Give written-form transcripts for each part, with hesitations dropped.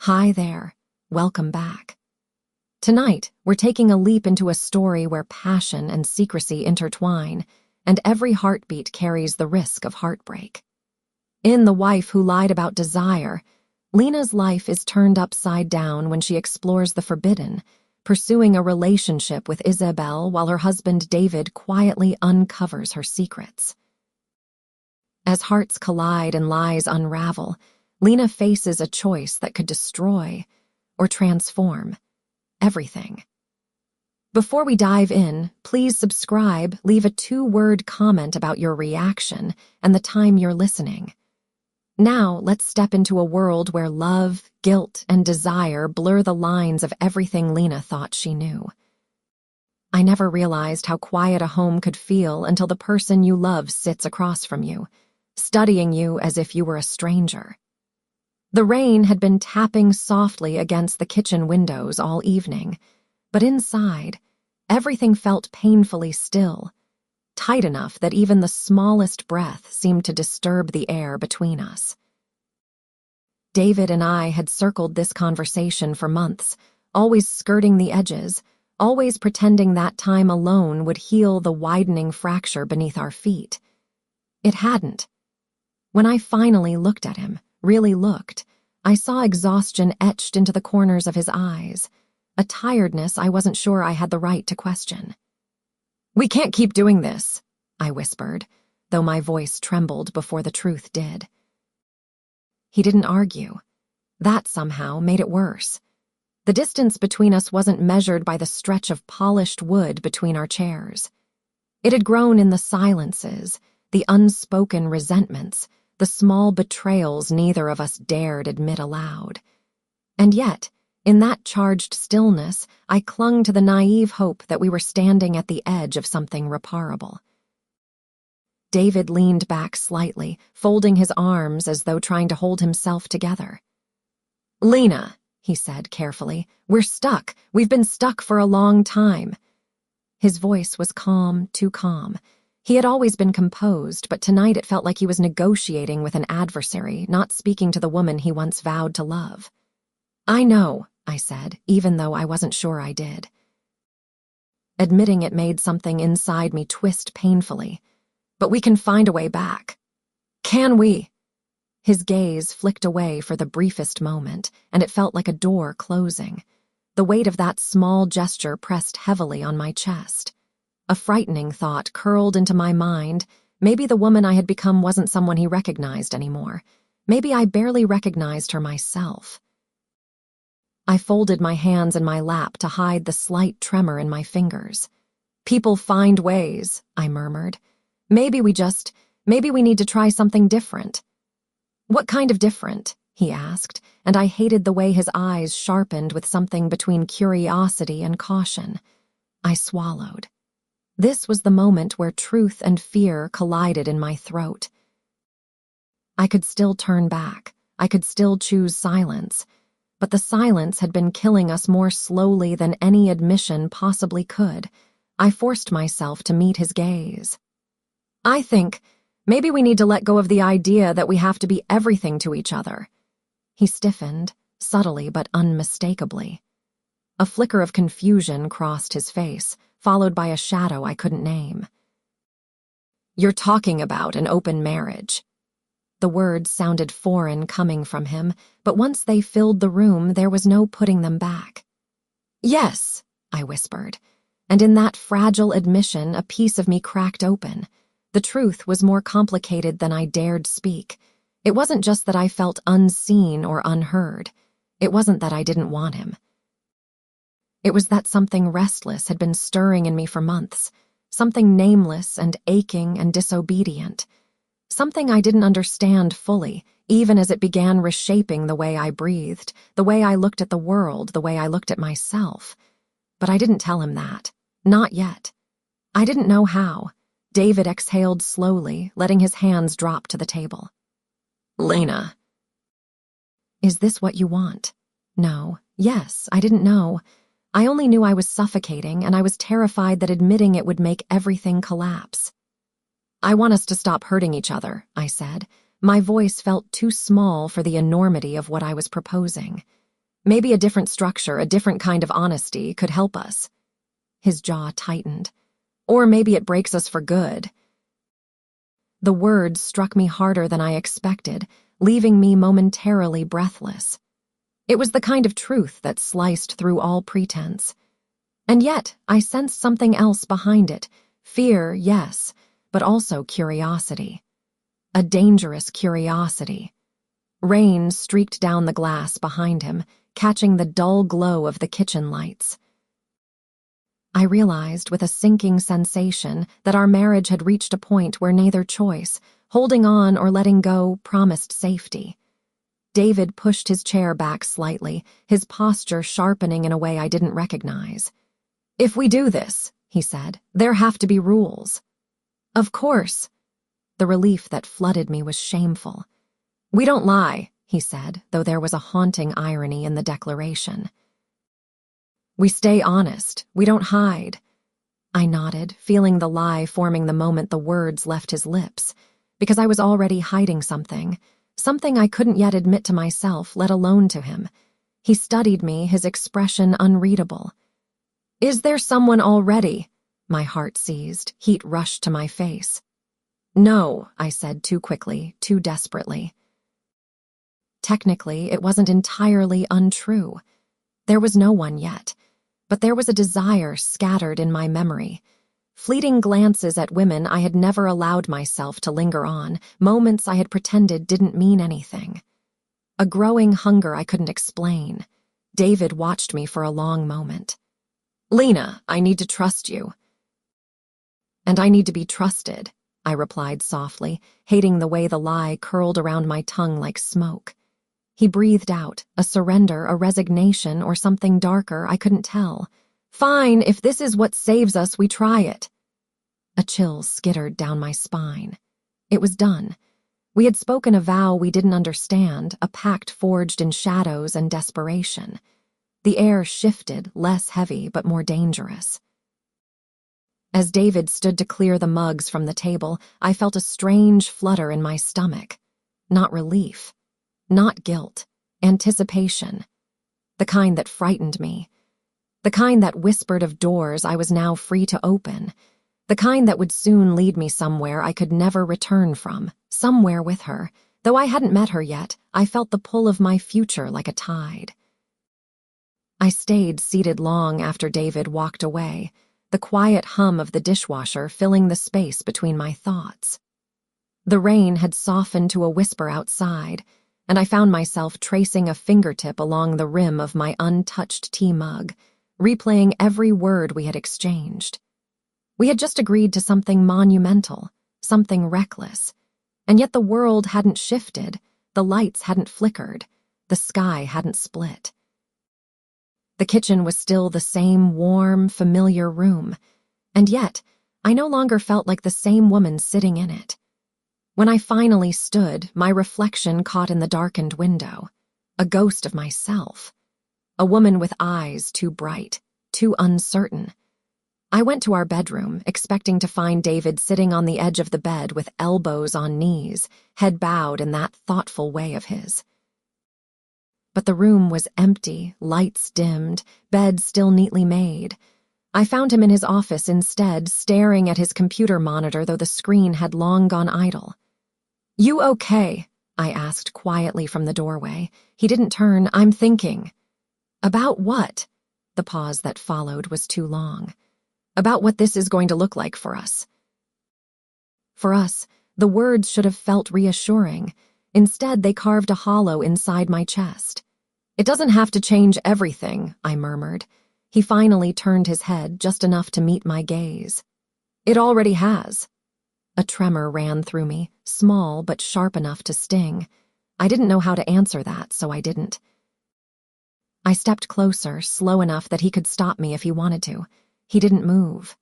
Hi there. Welcome back. Tonight, we're taking a leap into a story where passion and secrecy intertwine, and every heartbeat carries the risk of heartbreak. In The Wife Who Lied About Desire, Lena's life is turned upside down when she explores the forbidden, pursuing a relationship with Isabel while her husband David quietly uncovers her secrets. As hearts collide and lies unravel, Lena faces a choice that could destroy or transform everything. Before we dive in, please subscribe, leave a 2-word comment about your reaction and the time you're listening. Now, let's step into a world where love, guilt, and desire blur the lines of everything Lena thought she knew. I never realized how quiet a home could feel until the person you love sits across from you, studying you as if you were a stranger. The rain had been tapping softly against the kitchen windows all evening, but inside, everything felt painfully still, tight enough that even the smallest breath seemed to disturb the air between us. David and I had circled this conversation for months, always skirting the edges, always pretending that time alone would heal the widening fracture beneath our feet. It hadn't. When I finally looked at him, really looked, I saw exhaustion etched into the corners of his eyes, a tiredness I wasn't sure I had the right to question. "We can't keep doing this," I whispered, though my voice trembled before the truth did. He didn't argue. That somehow made it worse. The distance between us wasn't measured by the stretch of polished wood between our chairs. It had grown in the silences, the unspoken resentments, the small betrayals neither of us dared admit aloud. And yet, in that charged stillness, I clung to the naive hope that we were standing at the edge of something reparable. David leaned back slightly, folding his arms as though trying to hold himself together. "Lena," he said carefully, "we're stuck. We've been stuck for a long time." His voice was calm, too calm. He had always been composed, but tonight it felt like he was negotiating with an adversary, not speaking to the woman he once vowed to love. "I know," I said, even though I wasn't sure I did. Admitting it made something inside me twist painfully. "But we can find a way back." "Can we?" His gaze flicked away for the briefest moment, and it felt like a door closing. The weight of that small gesture pressed heavily on my chest. A frightening thought curled into my mind. Maybe the woman I had become wasn't someone he recognized anymore. Maybe I barely recognized her myself. I folded my hands in my lap to hide the slight tremor in my fingers. "People find ways," I murmured. Maybe we need to try something different." "What kind of different?" he asked, and I hated the way his eyes sharpened with something between curiosity and caution. I swallowed. This was the moment where truth and fear collided in my throat. I could still turn back. I could still choose silence. But the silence had been killing us more slowly than any admission possibly could. I forced myself to meet his gaze. "I think maybe we need to let go of the idea that we have to be everything to each other." He stiffened, subtly but unmistakably. A flicker of confusion crossed his face, followed by a shadow I couldn't name. "You're talking about an open marriage." The words sounded foreign coming from him, but once they filled the room, there was no putting them back. "Yes," I whispered, and in that fragile admission, a piece of me cracked open. The truth was more complicated than I dared speak. It wasn't just that I felt unseen or unheard. It wasn't that I didn't want him. It was that something restless had been stirring in me for months, something nameless and aching and disobedient, something I didn't understand fully, even as it began reshaping the way I breathed, the way I looked at the world, the way I looked at myself. But I didn't tell him that. Not yet. I didn't know how. David exhaled slowly, letting his hands drop to the table. "Lena." "Is this what you want?" No. Yes, I didn't know. I only knew I was suffocating, and I was terrified that admitting it would make everything collapse. "I want us to stop hurting each other," I said. My voice felt too small for the enormity of what I was proposing. Maybe a different structure, a different kind of honesty could help us. His jaw tightened. Or maybe it breaks us for good. The words struck me harder than I expected, leaving me momentarily breathless. It was the kind of truth that sliced through all pretense. And yet, I sensed something else behind it. Fear, yes, but also curiosity. A dangerous curiosity. Rain streaked down the glass behind him, catching the dull glow of the kitchen lights. I realized with a sinking sensation that our marriage had reached a point where neither choice, holding on or letting go, promised safety. David pushed his chair back slightly, his posture sharpening in a way I didn't recognize. "If we do this," he said, "there have to be rules." "Of course." The relief that flooded me was shameful. "We don't lie," he said, though there was a haunting irony in the declaration. "We stay honest. We don't hide." I nodded, feeling the lie forming the moment the words left his lips, because I was already hiding something I couldn't yet admit to myself, let alone to him. He studied me, his expression unreadable. "Is there someone already?" My heart seized, heat rushed to my face. "No," I said too quickly, too desperately. Technically, it wasn't entirely untrue. There was no one yet, but there was a desire scattered in my memory. Fleeting glances at women I had never allowed myself to linger on, moments I had pretended didn't mean anything. A growing hunger I couldn't explain. David watched me for a long moment. "Lena, I need to trust you." "And I need to be trusted," I replied softly, hating the way the lie curled around my tongue like smoke. He breathed out, a surrender, a resignation, or something darker, I couldn't tell. "Fine, if this is what saves us, we try it." A chill skittered down my spine. It was done. We had spoken a vow we didn't understand, a pact forged in shadows and desperation. The air shifted, less heavy but more dangerous. As David stood to clear the mugs from the table, I felt a strange flutter in my stomach. Not relief. Not guilt. Anticipation. The kind that frightened me. The kind that whispered of doors I was now free to open. The kind that would soon lead me somewhere I could never return from, somewhere with her. Though I hadn't met her yet, I felt the pull of my future like a tide. I stayed seated long after David walked away, the quiet hum of the dishwasher filling the space between my thoughts. The rain had softened to a whisper outside, and I found myself tracing a fingertip along the rim of my untouched tea mug, replaying every word we had exchanged. We had just agreed to something monumental, something reckless, and yet the world hadn't shifted, the lights hadn't flickered, the sky hadn't split. The kitchen was still the same warm, familiar room, and yet I no longer felt like the same woman sitting in it. When I finally stood, my reflection caught in the darkened window, a ghost of myself, a woman with eyes too bright, too uncertain. I went to our bedroom, expecting to find David sitting on the edge of the bed with elbows on knees, head bowed in that thoughtful way of his. But the room was empty, lights dimmed, bed still neatly made. I found him in his office instead, staring at his computer monitor, though the screen had long gone idle. "You okay?" I asked quietly from the doorway. He didn't turn. "I'm thinking." "About what?" The pause that followed was too long. "About what this is going to look like for us." For us, the words should have felt reassuring. Instead, they carved a hollow inside my chest. "It doesn't have to change everything," I murmured. He finally turned his head just enough to meet my gaze. "It already has." A tremor ran through me, small but sharp enough to sting. I didn't know how to answer that, so I didn't. I stepped closer, slow enough that he could stop me if he wanted to. He didn't move.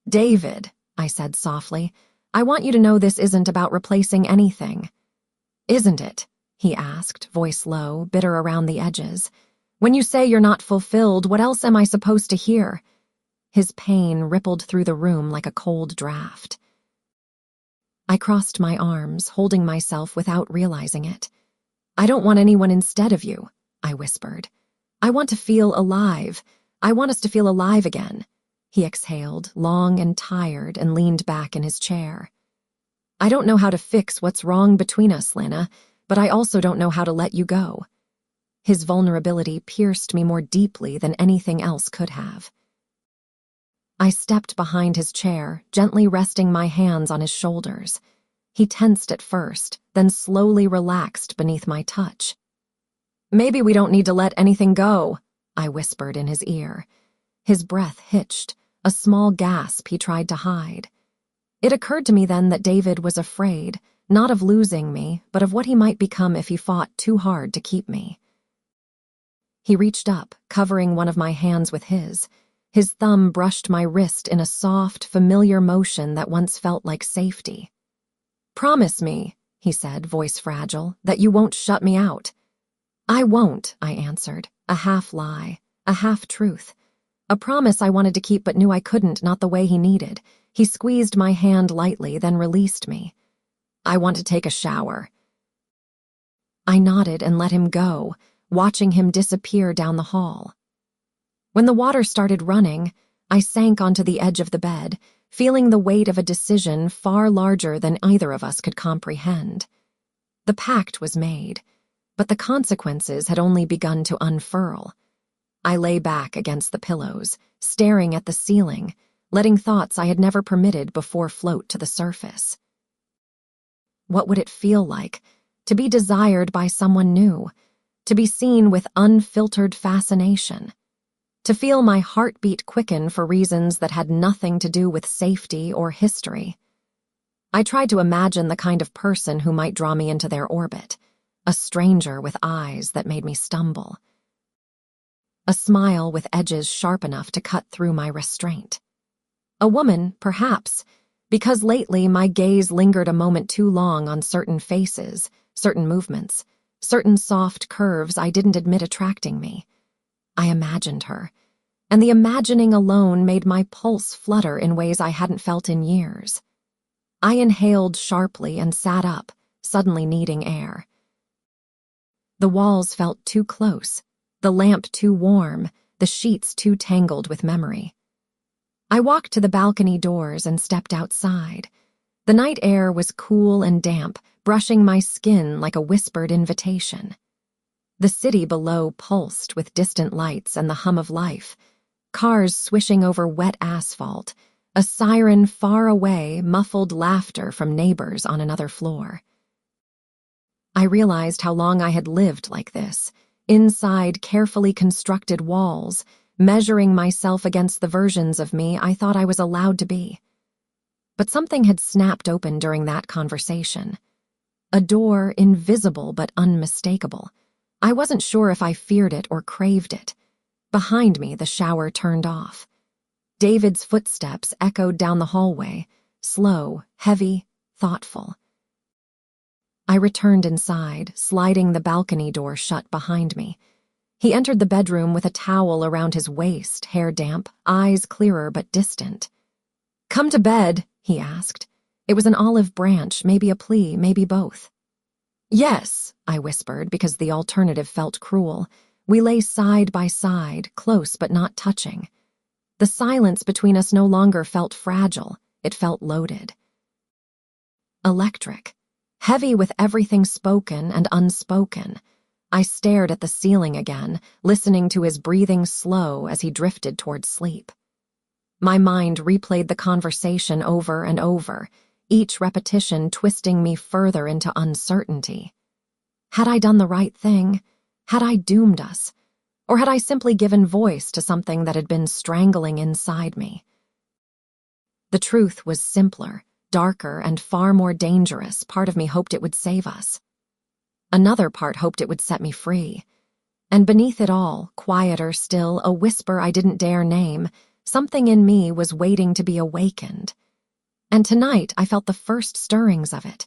"David," I said softly, "I want you to know this isn't about replacing anything." "Isn't it?" he asked, voice low, bitter around the edges. "When you say you're not fulfilled, what else am I supposed to hear?" His pain rippled through the room like a cold draft. I crossed my arms, holding myself without realizing it. "I don't want anyone instead of you," I whispered. I want to feel alive. I want us to feel alive again." He exhaled, long and tired, and leaned back in his chair. "I don't know how to fix what's wrong between us, Lana, but I also don't know how to let you go." His vulnerability pierced me more deeply than anything else could have. I stepped behind his chair, gently resting my hands on his shoulders. He tensed at first, then slowly relaxed beneath my touch. "Maybe we don't need to let anything go," I whispered in his ear. His breath hitched, a small gasp he tried to hide. It occurred to me then that David was afraid, not of losing me, but of what he might become if he fought too hard to keep me. He reached up, covering one of my hands with his. His thumb brushed my wrist in a soft, familiar motion that once felt like safety. "Promise me," he said, voice fragile, "that you won't shut me out." "I won't," I answered, a half-lie, a half-truth. A promise I wanted to keep but knew I couldn't, not the way he needed. He squeezed my hand lightly, then released me. "I want to take a shower." I nodded and let him go, watching him disappear down the hall. When the water started running, I sank onto the edge of the bed, feeling the weight of a decision far larger than either of us could comprehend. The pact was made, but the consequences had only begun to unfurl. I lay back against the pillows, staring at the ceiling, letting thoughts I had never permitted before float to the surface. What would it feel like to be desired by someone new, to be seen with unfiltered fascination, to feel my heartbeat quicken for reasons that had nothing to do with safety or history? I tried to imagine the kind of person who might draw me into their orbit, a stranger with eyes that made me stumble. A smile with edges sharp enough to cut through my restraint. A woman, perhaps, because lately my gaze lingered a moment too long on certain faces, certain movements, certain soft curves I didn't admit attracting me. I imagined her, and the imagining alone made my pulse flutter in ways I hadn't felt in years. I inhaled sharply and sat up, suddenly needing air. The walls felt too close, the lamp too warm, the sheets too tangled with memory. I walked to the balcony doors and stepped outside. The night air was cool and damp, brushing my skin like a whispered invitation. The city below pulsed with distant lights and the hum of life, cars swishing over wet asphalt, a siren far away, muffled laughter from neighbors on another floor. I realized how long I had lived like this, inside carefully constructed walls, measuring myself against the versions of me I thought I was allowed to be. But something had snapped open during that conversation. A door invisible but unmistakable. I wasn't sure if I feared it or craved it. Behind me, the shower turned off. David's footsteps echoed down the hallway, slow, heavy, thoughtful. I returned inside, sliding the balcony door shut behind me. He entered the bedroom with a towel around his waist, hair damp, eyes clearer but distant. "Come to bed," he asked. It was an olive branch, maybe a plea, maybe both. "Yes," I whispered, because the alternative felt cruel. We lay side by side, close but not touching. The silence between us no longer felt fragile, it felt loaded. Electric. Heavy with everything spoken and unspoken. I stared at the ceiling again, listening to his breathing slow as he drifted toward sleep. My mind replayed the conversation over and over, each repetition twisting me further into uncertainty. Had I done the right thing? Had I doomed us? Or had I simply given voice to something that had been strangling inside me? The truth was simpler, darker, and far more dangerous. Part of me hoped it would save us. Another part hoped it would set me free. And beneath it all, quieter still, a whisper I didn't dare name, something in me was waiting to be awakened. And tonight I felt the first stirrings of it.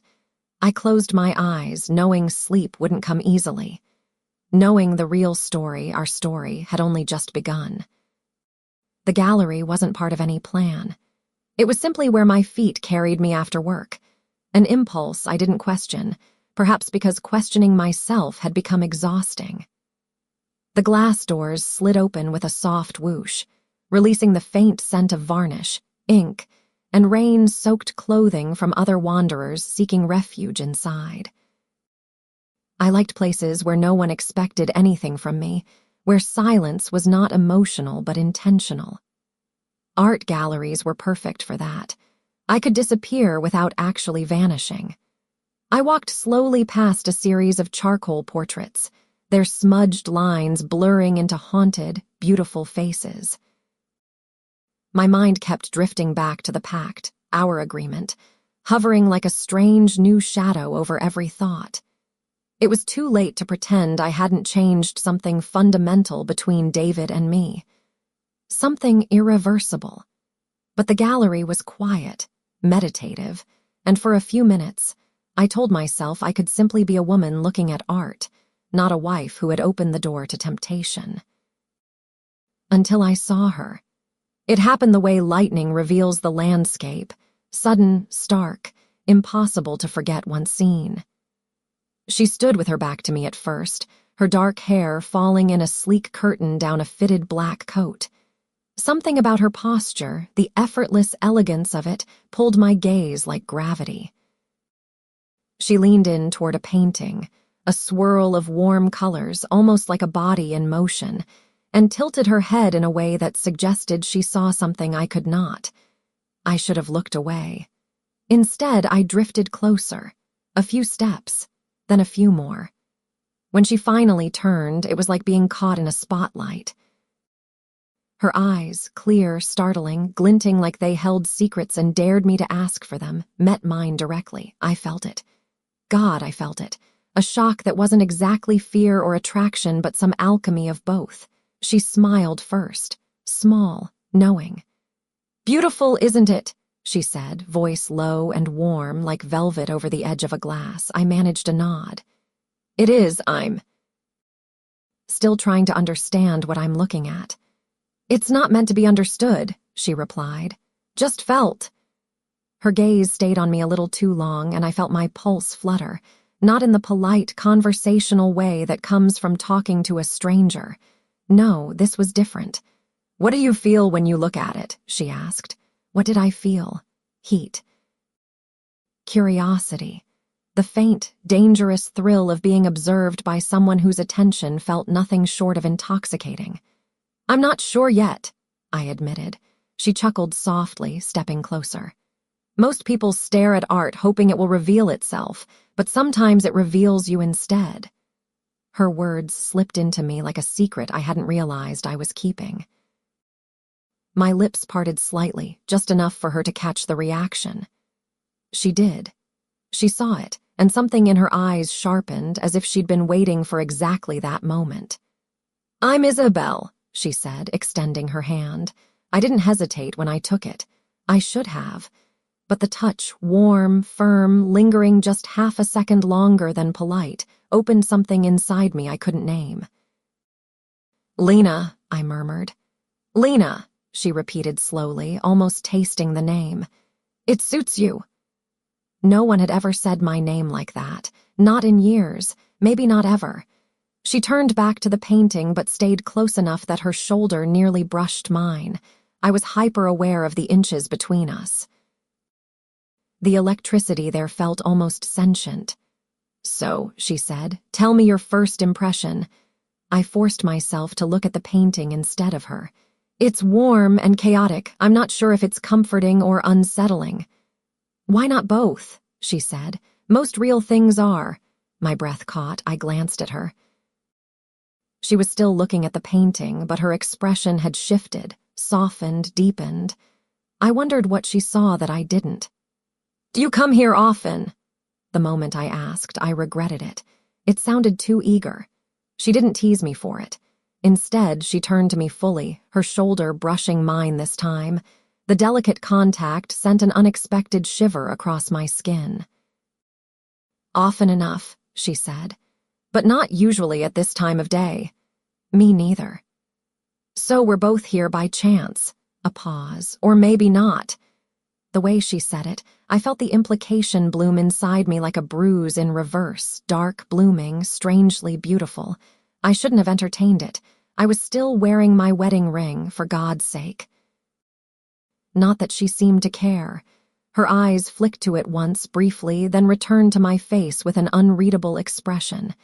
I closed my eyes, knowing sleep wouldn't come easily. Knowing the real story, our story, had only just begun. The gallery wasn't part of any plan. It was simply where my feet carried me after work. An impulse I didn't question, perhaps because questioning myself had become exhausting. The glass doors slid open with a soft whoosh, releasing the faint scent of varnish, ink, and rain-soaked clothing from other wanderers seeking refuge inside. I liked places where no one expected anything from me, where silence was not emotional but intentional. Art galleries were perfect for that. I could disappear without actually vanishing. I walked slowly past a series of charcoal portraits, their smudged lines blurring into haunted, beautiful faces. My mind kept drifting back to the pact, our agreement, hovering like a strange new shadow over every thought. It was too late to pretend I hadn't changed something fundamental between David and me. Something irreversible. But the gallery was quiet, meditative, and for a few minutes, I told myself I could simply be a woman looking at art, not a wife who had opened the door to temptation. Until I saw her. It happened the way lightning reveals the landscape, sudden, stark, impossible to forget once seen. She stood with her back to me at first, her dark hair falling in a sleek curtain down a fitted black coat. Something about her posture, the effortless elegance of it, pulled my gaze like gravity. She leaned in toward a painting, a swirl of warm colors, almost like a body in motion, and tilted her head in a way that suggested she saw something I could not. I should have looked away. Instead, I drifted closer, a few steps, then a few more. When she finally turned, it was like being caught in a spotlight. Her eyes, clear, startling, glinting like they held secrets and dared me to ask for them, met mine directly. I felt it. God, I felt it. A shock that wasn't exactly fear or attraction, but some alchemy of both. She smiled first, small, knowing. "Beautiful, isn't it?" she said, voice low and warm like velvet over the edge of a glass. I managed a nod. "It is, I'm still trying to understand what I'm looking at." "It's not meant to be understood," she replied. "Just felt." Her gaze stayed on me a little too long, and I felt my pulse flutter, not in the polite, conversational way that comes from talking to a stranger. No, this was different. "What do you feel when you look at it?" she asked. What did I feel? Heat. Curiosity. The faint, dangerous thrill of being observed by someone whose attention felt nothing short of intoxicating. "I'm not sure yet," I admitted. She chuckled softly, stepping closer. "Most people stare at art hoping it will reveal itself, but sometimes it reveals you instead." Her words slipped into me like a secret I hadn't realized I was keeping. My lips parted slightly, just enough for her to catch the reaction. She did. She saw it, and something in her eyes sharpened as if she'd been waiting for exactly that moment. "I'm Isabel," she said, extending her hand. I didn't hesitate when I took it. I should have. But the touch, warm, firm, lingering just half a second longer than polite, opened something inside me I couldn't name. "Lena," I murmured. "Lena," she repeated slowly, almost tasting the name. "It suits you." No one had ever said my name like that. Not in years, maybe not ever. She turned back to the painting but stayed close enough that her shoulder nearly brushed mine. I was hyper-aware of the inches between us. The electricity there felt almost sentient. "So," she said, "tell me your first impression." I forced myself to look at the painting instead of her. "It's warm and chaotic. I'm not sure if it's comforting or unsettling." "Why not both?" she said. "Most real things are." My breath caught. I glanced at her. She was still looking at the painting, but her expression had shifted, softened, deepened. I wondered what she saw that I didn't. "Do you come here often?" The moment I asked, I regretted it. It sounded too eager. She didn't tease me for it. Instead, she turned to me fully, her shoulder brushing mine this time. The delicate contact sent an unexpected shiver across my skin. "Often enough," she said, "but not usually at this time of day." "Me neither." "So we're both here by chance." A pause. "Or maybe not." The way she said it, I felt the implication bloom inside me like a bruise in reverse, dark, blooming, strangely beautiful. I shouldn't have entertained it. I was still wearing my wedding ring, for God's sake. Not that she seemed to care. Her eyes flicked to it once briefly, then returned to my face with an unreadable expression.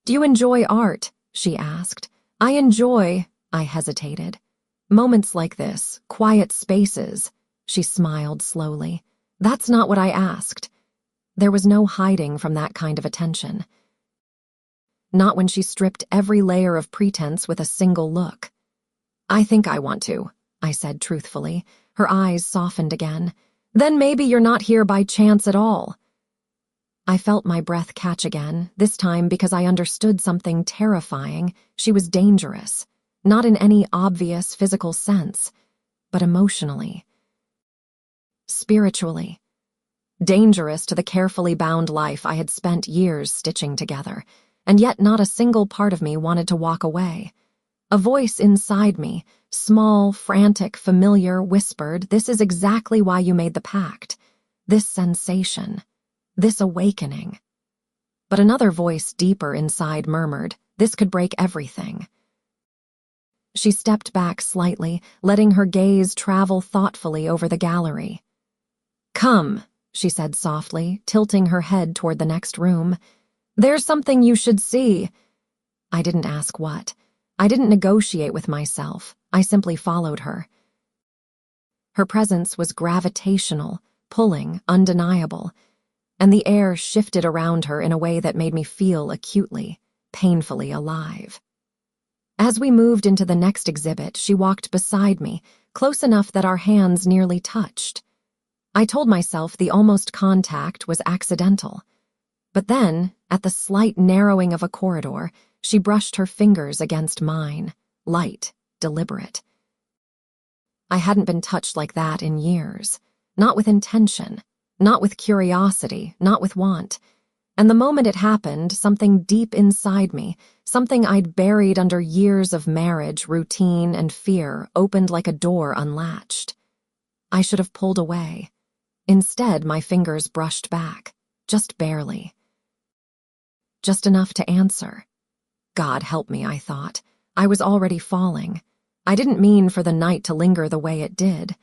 "Do you enjoy art?" she asked. I hesitated. "Moments like this, quiet spaces," she smiled slowly. "That's not what I asked." There was no hiding from that kind of attention. Not when she stripped every layer of pretense with a single look. "I think I want to," I said truthfully. Her eyes softened again. "Then maybe you're not here by chance at all." I felt my breath catch again, this time because I understood something terrifying. She was dangerous, not in any obvious physical sense, but emotionally, spiritually. Dangerous to the carefully bound life I had spent years stitching together, and yet not a single part of me wanted to walk away. A voice inside me, small, frantic, familiar, whispered, "This is exactly why you made the pact. This sensation. This awakening." But another voice deeper inside murmured, "This could break everything." She stepped back slightly, letting her gaze travel thoughtfully over the gallery. "Come," she said softly, tilting her head toward the next room. "There's something you should see." I didn't ask what. I didn't negotiate with myself. I simply followed her. Her presence was gravitational, pulling, undeniable, and the air shifted around her in a way that made me feel acutely, painfully alive. As we moved into the next exhibit, she walked beside me, close enough that our hands nearly touched. I told myself the almost contact was accidental. But then, at the slight narrowing of a corridor, she brushed her fingers against mine, light, deliberate. I hadn't been touched like that in years, not with intention, not with curiosity, not with want. And the moment it happened, something deep inside me, something I'd buried under years of marriage, routine, and fear, opened like a door unlatched. I should have pulled away. Instead, my fingers brushed back, just barely. Just enough to answer. God help me, I thought. I was already falling. I didn't mean for the night to linger the way it did.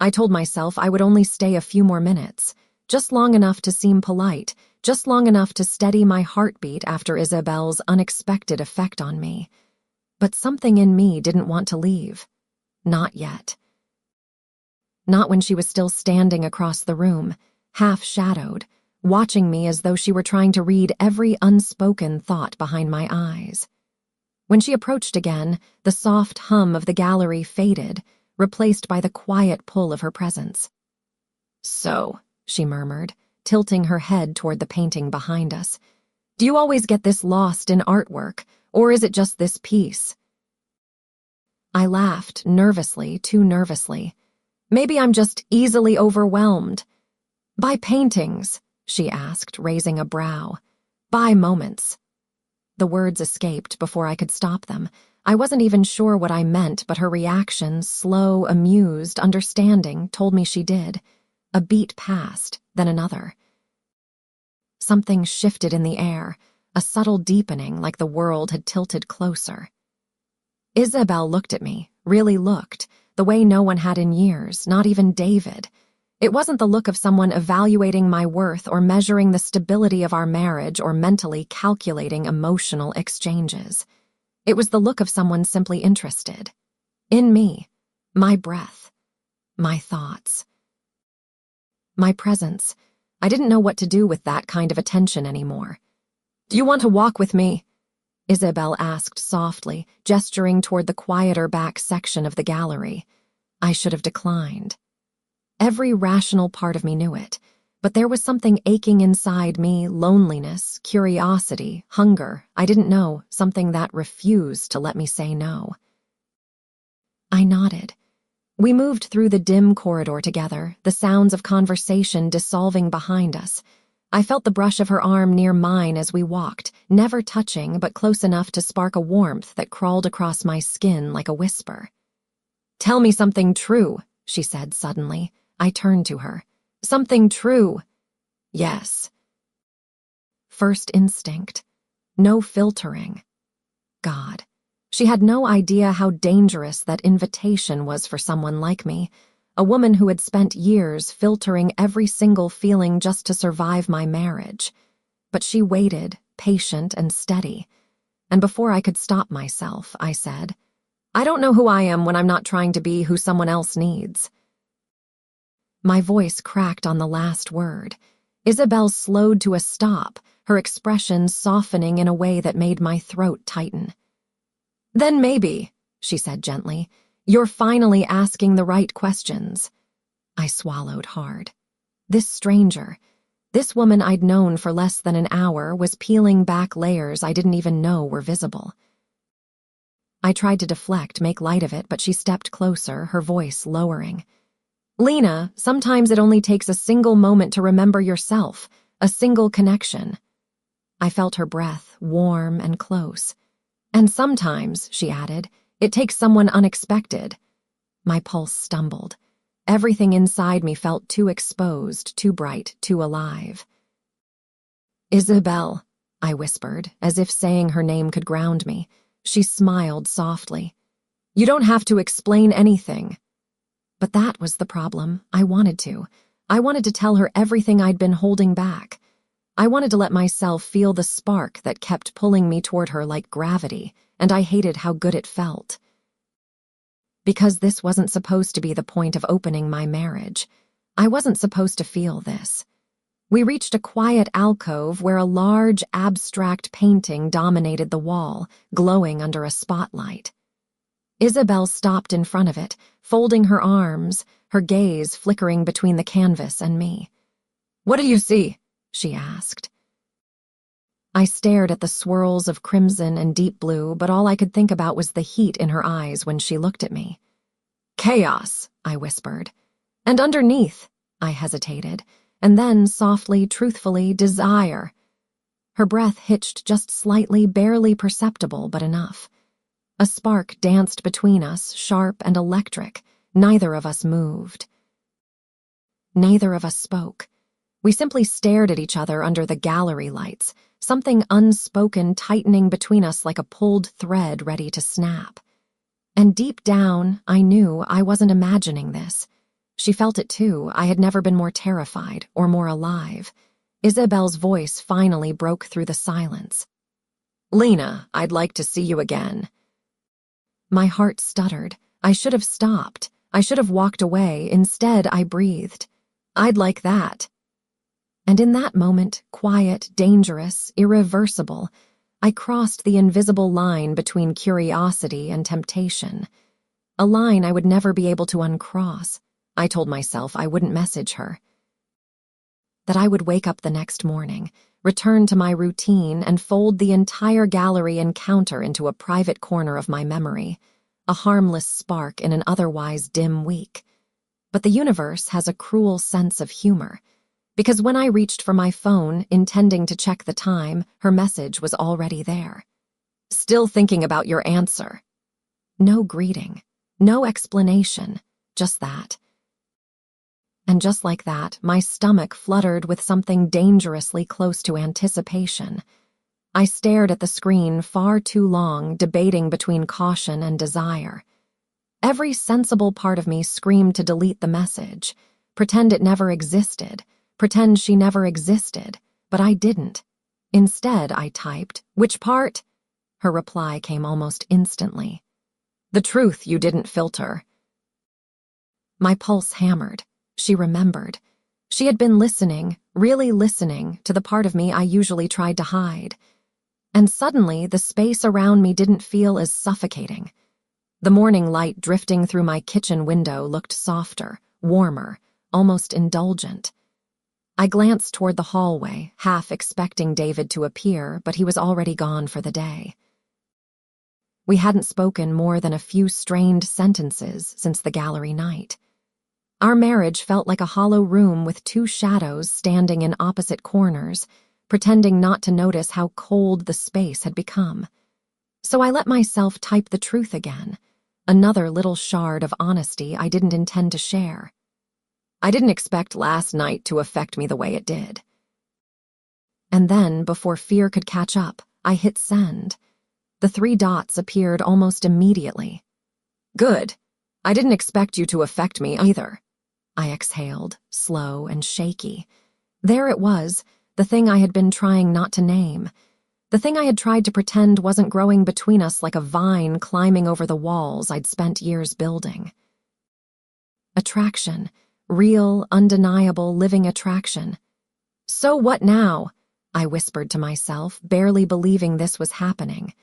I told myself I would only stay a few more minutes, just long enough to seem polite, just long enough to steady my heartbeat after Isabel's unexpected effect on me. But something in me didn't want to leave. Not yet. Not when she was still standing across the room, half-shadowed, watching me as though she were trying to read every unspoken thought behind my eyes. When she approached again, the soft hum of the gallery faded, replaced by the quiet pull of her presence. "So," she murmured, tilting her head toward the painting behind us, "do you always get this lost in artwork, or is it just this piece?" I laughed, nervously, too nervously. "Maybe I'm just easily overwhelmed." "By paintings?" she asked, raising a brow. "By moments." The words escaped before I could stop them. I wasn't even sure what I meant, but her reaction, slow, amused, understanding, told me she did. A beat passed, then another. Something shifted in the air, a subtle deepening like the world had tilted closer. Isabel looked at me, really looked, the way no one had in years, not even David. It wasn't the look of someone evaluating my worth or measuring the stability of our marriage or mentally calculating emotional exchanges. It was the look of someone simply interested. In me, my breath, my thoughts, my presence. I didn't know what to do with that kind of attention anymore. "Do you want to walk with me?" Isabel asked softly, gesturing toward the quieter back section of the gallery. I should have declined. Every rational part of me knew it, but there was something aching inside me, loneliness, curiosity, hunger, I didn't know, something that refused to let me say no. I nodded. We moved through the dim corridor together, the sounds of conversation dissolving behind us. I felt the brush of her arm near mine as we walked, never touching but close enough to spark a warmth that crawled across my skin like a whisper. "Tell me something true," she said suddenly. I turned to her. "Something true." "Yes." First instinct. No filtering. God. She had no idea how dangerous that invitation was for someone like me, a woman who had spent years filtering every single feeling just to survive my marriage. But she waited, patient and steady. And before I could stop myself, I said, "I don't know who I am when I'm not trying to be who someone else needs." My voice cracked on the last word. Isabel slowed to a stop, her expression softening in a way that made my throat tighten. "Then maybe," she said gently, "you're finally asking the right questions." I swallowed hard. This stranger, this woman I'd known for less than an hour, was peeling back layers I didn't even know were visible. I tried to deflect, make light of it, but she stepped closer, her voice lowering. "Lena, sometimes it only takes a single moment to remember yourself, a single connection." I felt her breath, warm and close. "And sometimes," she added, "it takes someone unexpected." My pulse stumbled. Everything inside me felt too exposed, too bright, too alive. "Isabel," I whispered, as if saying her name could ground me. She smiled softly. "You don't have to explain anything." But that was the problem. I wanted to. I wanted to tell her everything I'd been holding back. I wanted to let myself feel the spark that kept pulling me toward her like gravity, and I hated how good it felt. Because this wasn't supposed to be the point of opening my marriage. I wasn't supposed to feel this. We reached a quiet alcove where a large, abstract painting dominated the wall, glowing under a spotlight. Isabel stopped in front of it, folding her arms, her gaze flickering between the canvas and me. "What do you see?" she asked. I stared at the swirls of crimson and deep blue, but all I could think about was the heat in her eyes when she looked at me. "Chaos," I whispered. "And underneath," I hesitated, and then softly, truthfully, desire. Her breath hitched just slightly, barely perceptible, but enough. A spark danced between us, sharp and electric. Neither of us moved. Neither of us spoke. We simply stared at each other under the gallery lights, something unspoken tightening between us like a pulled thread ready to snap. And deep down, I knew I wasn't imagining this. She felt it too. I had never been more terrified or more alive. Isabel's voice finally broke through the silence. "Lena, I'd like to see you again." My heart stuttered. I should have stopped. I should have walked away. Instead, I breathed. "I'd like that." And in that moment, quiet, dangerous, irreversible, I crossed the invisible line between curiosity and temptation. A line I would never be able to uncross. I told myself I wouldn't message her. That I would wake up the next morning, return to my routine, and fold the entire gallery encounter into a private corner of my memory, a harmless spark in an otherwise dim week. But the universe has a cruel sense of humor, because when I reached for my phone, intending to check the time, her message was already there. "Still thinking about your answer." No greeting, no explanation, just that. And just like that, my stomach fluttered with something dangerously close to anticipation. I stared at the screen far too long, debating between caution and desire. Every sensible part of me screamed to delete the message, pretend it never existed, pretend she never existed, but I didn't. Instead, I typed, "Which part?" Her reply came almost instantly. "The truth you didn't filter." My pulse hammered. She remembered. She had been listening, really listening, to the part of me I usually tried to hide. And suddenly, the space around me didn't feel as suffocating. The morning light drifting through my kitchen window looked softer, warmer, almost indulgent. I glanced toward the hallway, half expecting David to appear, but he was already gone for the day. We hadn't spoken more than a few strained sentences since the gallery night. Our marriage felt like a hollow room with two shadows standing in opposite corners, pretending not to notice how cold the space had become. So I let myself type the truth again, another little shard of honesty I didn't intend to share. "I didn't expect last night to affect me the way it did." And then, before fear could catch up, I hit send. The 3 dots appeared almost immediately. "Good. I didn't expect you to affect me either." I exhaled, slow and shaky. There it was, the thing I had been trying not to name. The thing I had tried to pretend wasn't growing between us like a vine climbing over the walls I'd spent years building. Attraction. Real, undeniable, living attraction. "So what now?" I whispered to myself, barely believing this was happening.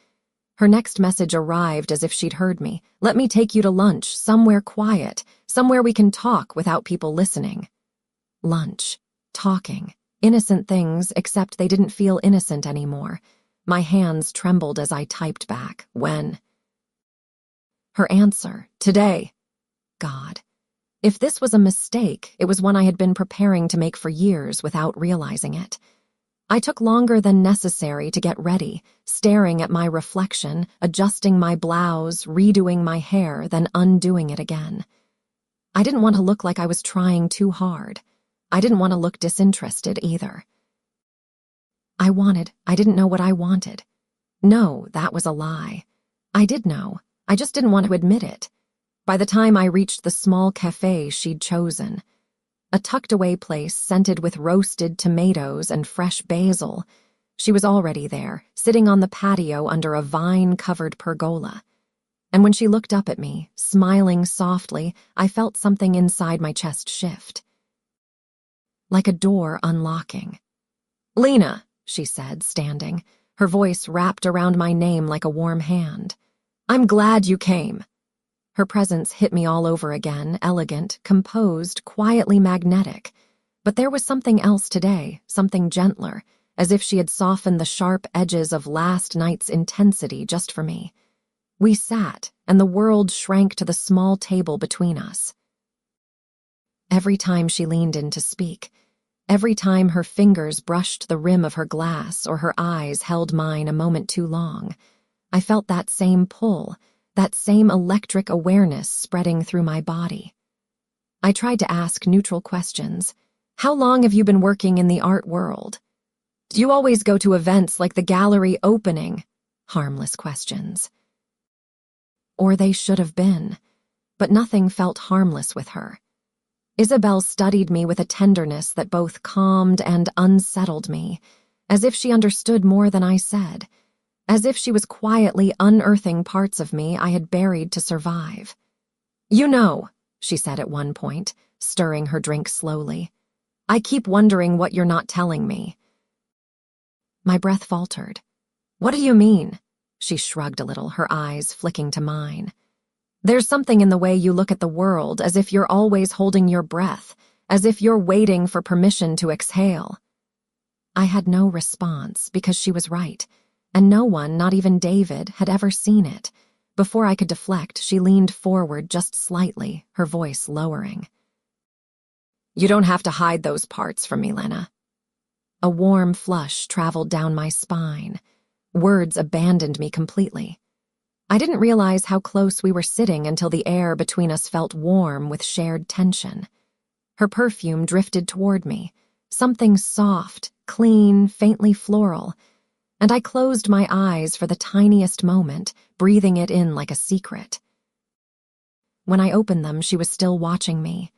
Her next message arrived as if she'd heard me. "Let me take you to lunch, somewhere quiet, somewhere we can talk without people listening." Lunch. Talking. Innocent things, except they didn't feel innocent anymore. My hands trembled as I typed back, "When?" Her answer, "Today." God. If this was a mistake, it was one I had been preparing to make for years without realizing it. I took longer than necessary to get ready, staring at my reflection, adjusting my blouse, redoing my hair, then undoing it again. I didn't want to look like I was trying too hard. I didn't want to look disinterested either. I didn't know what I wanted. No, that was a lie. I did know. I just didn't want to admit it. By the time I reached the small cafe she'd chosen, a tucked-away place scented with roasted tomatoes and fresh basil, she was already there, sitting on the patio under a vine-covered pergola. And when she looked up at me, smiling softly, I felt something inside my chest shift. Like a door unlocking. "Lena," she said, standing, her voice wrapped around my name like a warm hand. "I'm glad you came." Her presence hit me all over again, elegant, composed, quietly magnetic. But there was something else today, something gentler, as if she had softened the sharp edges of last night's intensity just for me. We sat, and the world shrank to the small table between us. Every time she leaned in to speak, every time her fingers brushed the rim of her glass or her eyes held mine a moment too long, I felt that same pull, that same electric awareness spreading through my body. I tried to ask neutral questions. "How long have you been working in the art world? Do you always go to events like the gallery opening?" Harmless questions. Or they should have been. But nothing felt harmless with her. Isabel studied me with a tenderness that both calmed and unsettled me, as if she understood more than I said. As if she was quietly unearthing parts of me I had buried to survive. "You know," she said at one point, stirring her drink slowly, "I keep wondering what you're not telling me." My breath faltered. "What do you mean?" She shrugged a little, her eyes flicking to mine. "There's something in the way you look at the world, as if you're always holding your breath, as if you're waiting for permission to exhale." I had no response because she was right. And no one, not even David, had ever seen it. Before I could deflect, she leaned forward just slightly, her voice lowering. "You don't have to hide those parts from me, Lena." A warm flush traveled down my spine. Words abandoned me completely. I didn't realize how close we were sitting until the air between us felt warm with shared tension. Her perfume drifted toward me, something soft, clean, faintly floral, and I closed my eyes for the tiniest moment, breathing it in like a secret. When I opened them, she was still watching me.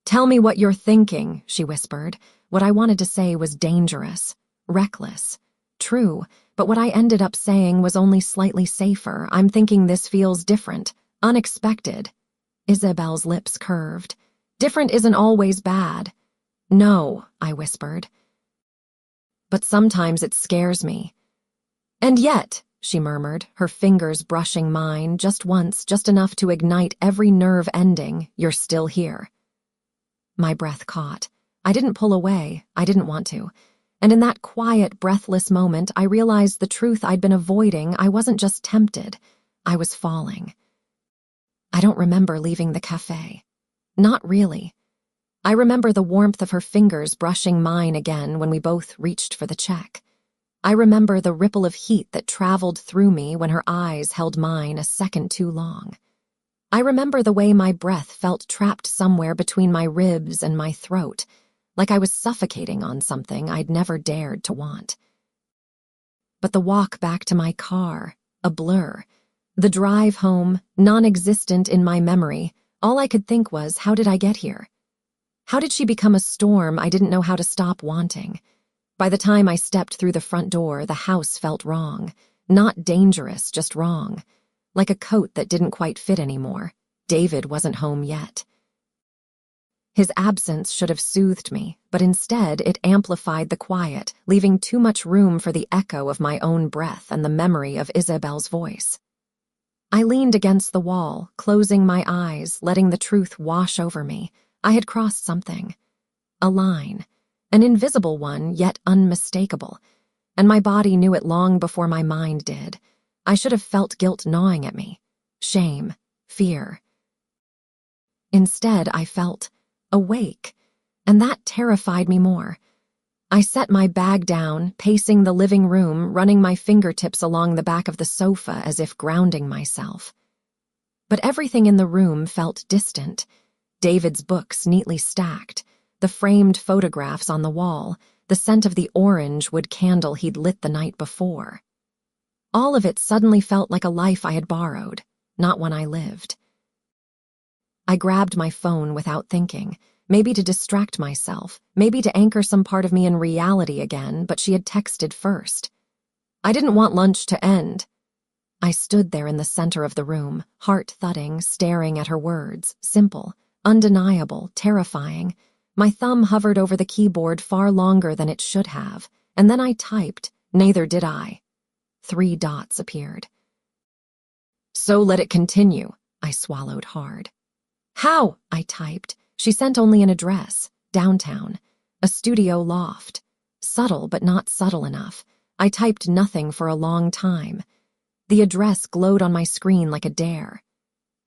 "Tell me what you're thinking," she whispered. What I wanted to say was dangerous, reckless, true, but what I ended up saying was only slightly safer. "I'm thinking this feels different, unexpected." Isabel's lips curved. "Different isn't always bad." "No," I whispered. "But sometimes it scares me." "And yet," she murmured, her fingers brushing mine just once, just enough to ignite every nerve ending, "you're still here." My breath caught. I didn't pull away. I didn't want to. And in that quiet, breathless moment, I realized the truth I'd been avoiding. I wasn't just tempted. I was falling. I don't remember leaving the cafe. Not really. I remember the warmth of her fingers brushing mine again when we both reached for the check. I remember the ripple of heat that traveled through me when her eyes held mine a second too long. I remember the way my breath felt trapped somewhere between my ribs and my throat, like I was suffocating on something I'd never dared to want. But the walk back to my car, a blur. The drive home, non-existent in my memory, all I could think was, how did I get here? How did she become a storm I didn't know how to stop wanting? By the time I stepped through the front door, the house felt wrong. Not dangerous, just wrong. Like a coat that didn't quite fit anymore. David wasn't home yet. His absence should have soothed me, but instead it amplified the quiet, leaving too much room for the echo of my own breath and the memory of Isabel's voice. I leaned against the wall, closing my eyes, letting the truth wash over me. I had crossed something. A line. An invisible one, yet unmistakable. And my body knew it long before my mind did. I should have felt guilt gnawing at me. Shame. Fear. Instead, I felt awake, and that terrified me more. I set my bag down, pacing the living room, running my fingertips along the back of the sofa as if grounding myself. But everything in the room felt distant. David's books neatly stacked, the framed photographs on the wall, the scent of the orange wood candle he'd lit the night before. All of it suddenly felt like a life I had borrowed, not one I lived. I grabbed my phone without thinking, maybe to distract myself, maybe to anchor some part of me in reality again, but she had texted first. I didn't want lunch to end. I stood there in the center of the room, heart thudding, staring at her words, simple, undeniable, terrifying. My thumb hovered over the keyboard far longer than it should have, and then I typed, neither did I. 3 dots appeared. So let it continue, I swallowed hard. How? I typed. She sent only an address, downtown, a studio loft. Subtle, but not subtle enough. I typed nothing for a long time. The address glowed on my screen like a dare.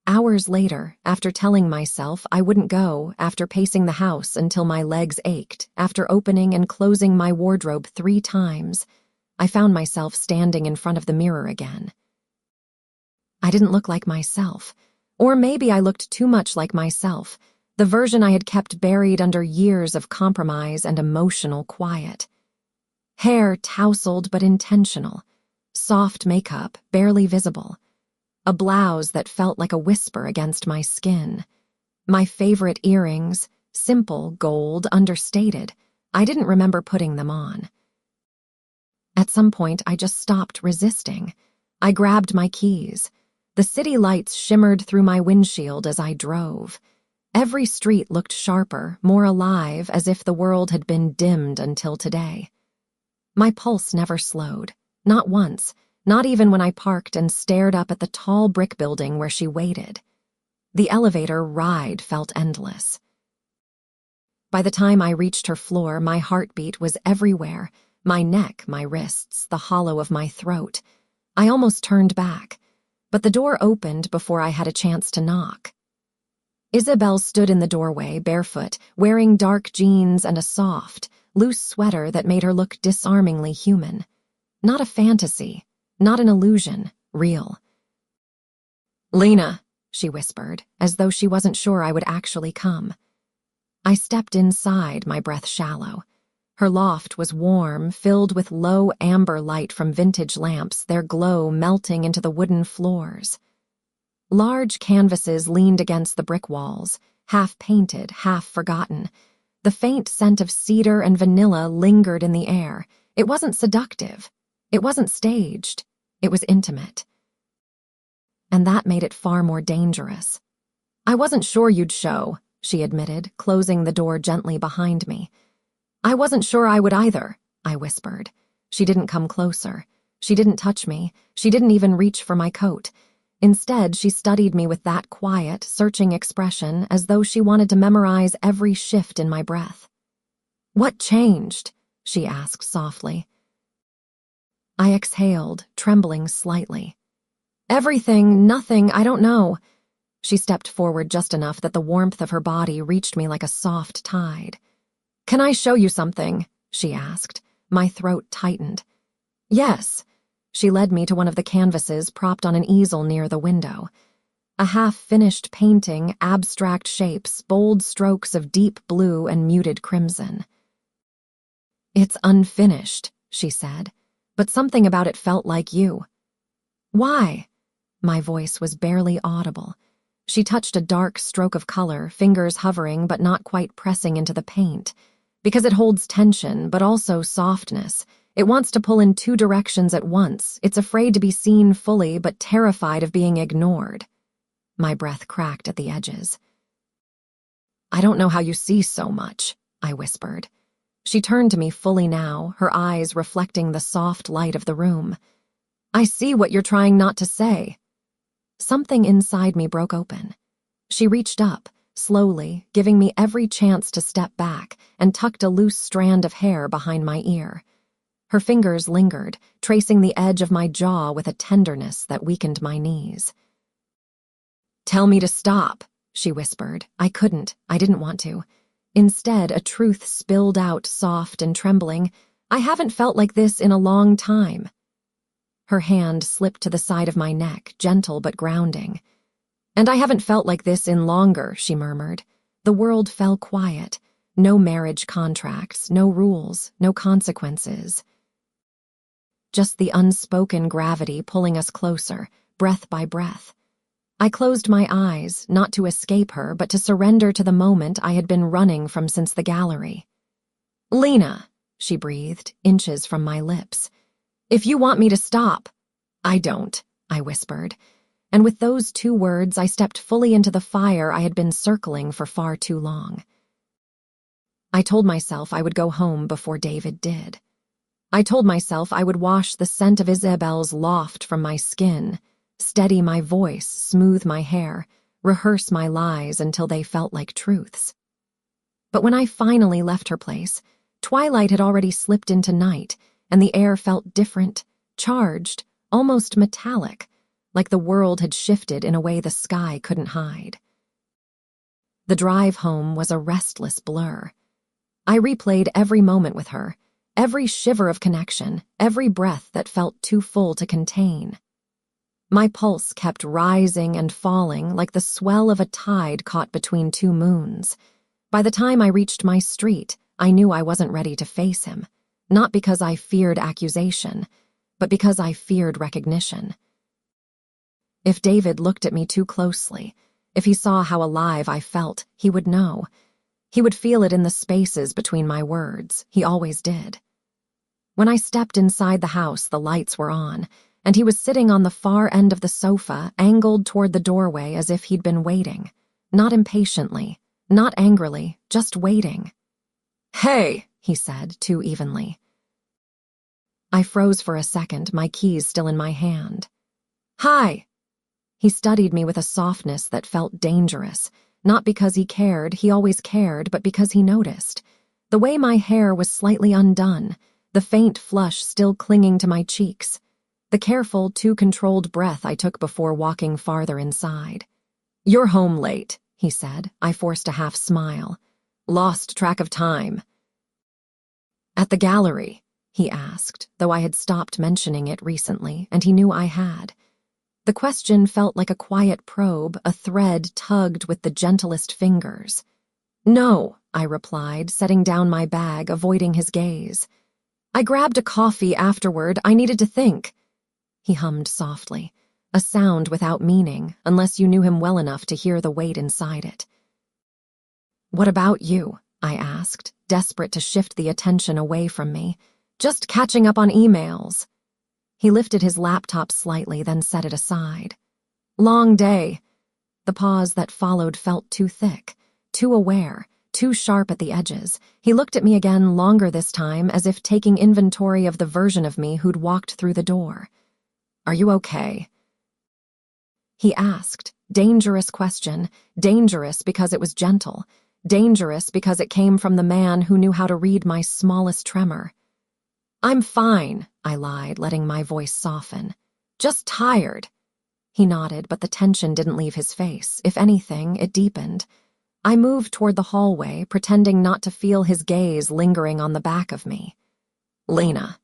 Hours later, after telling myself I wouldn't go, after pacing the house until my legs ached, after opening and closing my wardrobe 3 times, I found myself standing in front of the mirror again. I didn't look like myself. Or maybe I looked too much like myself, the version I had kept buried under years of compromise and emotional quiet. Hair tousled but intentional, soft makeup barely visible, a blouse that felt like a whisper against my skin. My favorite earrings, simple, gold, understated. I didn't remember putting them on. At some point, I just stopped resisting. I grabbed my keys. The city lights shimmered through my windshield as I drove. Every street looked sharper, more alive, as if the world had been dimmed until today. My pulse never slowed, not once, not even when I parked and stared up at the tall brick building where she waited. The elevator ride felt endless. By the time I reached her floor, my heartbeat was everywhere, my neck, my wrists, the hollow of my throat. I almost turned back. But the door opened before I had a chance to knock. Isabel stood in the doorway, barefoot, wearing dark jeans and a soft, loose sweater that made her look disarmingly human. Not a fantasy, not an illusion, real. "Lena," she whispered, as though she wasn't sure I would actually come. I stepped inside, my breath shallow. Her loft was warm, filled with low amber light from vintage lamps, their glow melting into the wooden floors. Large canvases leaned against the brick walls, half painted, half forgotten. The faint scent of cedar and vanilla lingered in the air. It wasn't seductive. It wasn't staged. It was intimate. And that made it far more dangerous. "I wasn't sure you'd show," she admitted, closing the door gently behind me. "I wasn't sure I would either," I whispered. She didn't come closer. She didn't touch me. She didn't even reach for my coat. Instead, she studied me with that quiet, searching expression, as though she wanted to memorize every shift in my breath. "What changed?" she asked softly. I exhaled, trembling slightly. "Everything, nothing, I don't know." She stepped forward just enough that the warmth of her body reached me like a soft tide. "Can I show you something?" she asked. My throat tightened. "Yes." She led me to one of the canvases propped on an easel near the window. A half-finished painting, abstract shapes, bold strokes of deep blue and muted crimson. "It's unfinished," she said, "but something about it felt like you." Why? My voice was barely audible. She touched a dark stroke of color, fingers hovering but not quite pressing into the paint. Because it holds tension, but also softness. It wants to pull in two directions at once. It's afraid to be seen fully, but terrified of being ignored. My breath cracked at the edges. I don't know how you see so much, I whispered. She turned to me fully now, her eyes reflecting the soft light of the room. I see what you're trying not to say. Something inside me broke open. She reached up, slowly, giving me every chance to step back, and tucked a loose strand of hair behind my ear. Her fingers lingered, tracing the edge of my jaw with a tenderness that weakened my knees. Tell me to stop, she whispered. I couldn't. I didn't want to. Instead, a truth spilled out, soft and trembling. I haven't felt like this in a long time. Her hand slipped to the side of my neck, gentle but grounding. And I haven't felt like this in longer, she murmured. The world fell quiet. No marriage contracts, no rules, no consequences. Just the unspoken gravity pulling us closer, breath by breath. I closed my eyes, not to escape her, but to surrender to the moment I had been running from since the gallery. Lena, she breathed, inches from my lips. If you want me to stop. I don't, I whispered. And with those two words, I stepped fully into the fire I had been circling for far too long. I told myself I would go home before David did. I told myself I would wash the scent of Isabel's loft from my skin, steady my voice, smooth my hair, rehearse my lies until they felt like truths. But when I finally left her place, twilight had already slipped into night, and the air felt different, charged, almost metallic, like the world had shifted in a way the sky couldn't hide. The drive home was a restless blur. I replayed every moment with her, every shiver of connection, every breath that felt too full to contain. My pulse kept rising and falling like the swell of a tide caught between two moons. By the time I reached my street, I knew I wasn't ready to face him, not because I feared accusation, but because I feared recognition. If David looked at me too closely, if he saw how alive I felt, he would know. He would feel it in the spaces between my words. He always did. When I stepped inside the house, the lights were on, and he was sitting on the far end of the sofa, angled toward the doorway as if he'd been waiting. Not impatiently, not angrily, just waiting. Hey, he said, too evenly. I froze for a second, my keys still in my hand. Hi. He studied me with a softness that felt dangerous, not because he cared, he always cared, but because he noticed. The way my hair was slightly undone, the faint flush still clinging to my cheeks, the careful, too controlled breath I took before walking farther inside. You're home late, he said. I forced a half smile. Lost track of time. At the gallery, he asked, though I had stopped mentioning it recently, and he knew I had. The question felt like a quiet probe, a thread tugged with the gentlest fingers. No, I replied, setting down my bag, avoiding his gaze. I grabbed a coffee afterward. I needed to think. He hummed softly, a sound without meaning, unless you knew him well enough to hear the weight inside it. What about you? I asked, desperate to shift the attention away from me. Just catching up on emails. He lifted his laptop slightly, then set it aside. Long day. The pause that followed felt too thick, too aware, too sharp at the edges. He looked at me again, longer this time, as if taking inventory of the version of me who'd walked through the door. Are you okay? He asked. Dangerous question. Dangerous because it was gentle. Dangerous because it came from the man who knew how to read my smallest tremor. I'm fine, I lied, letting my voice soften. Just tired. He nodded, but the tension didn't leave his face. If anything, it deepened. I moved toward the hallway, pretending not to feel his gaze lingering on the back of me. Lena.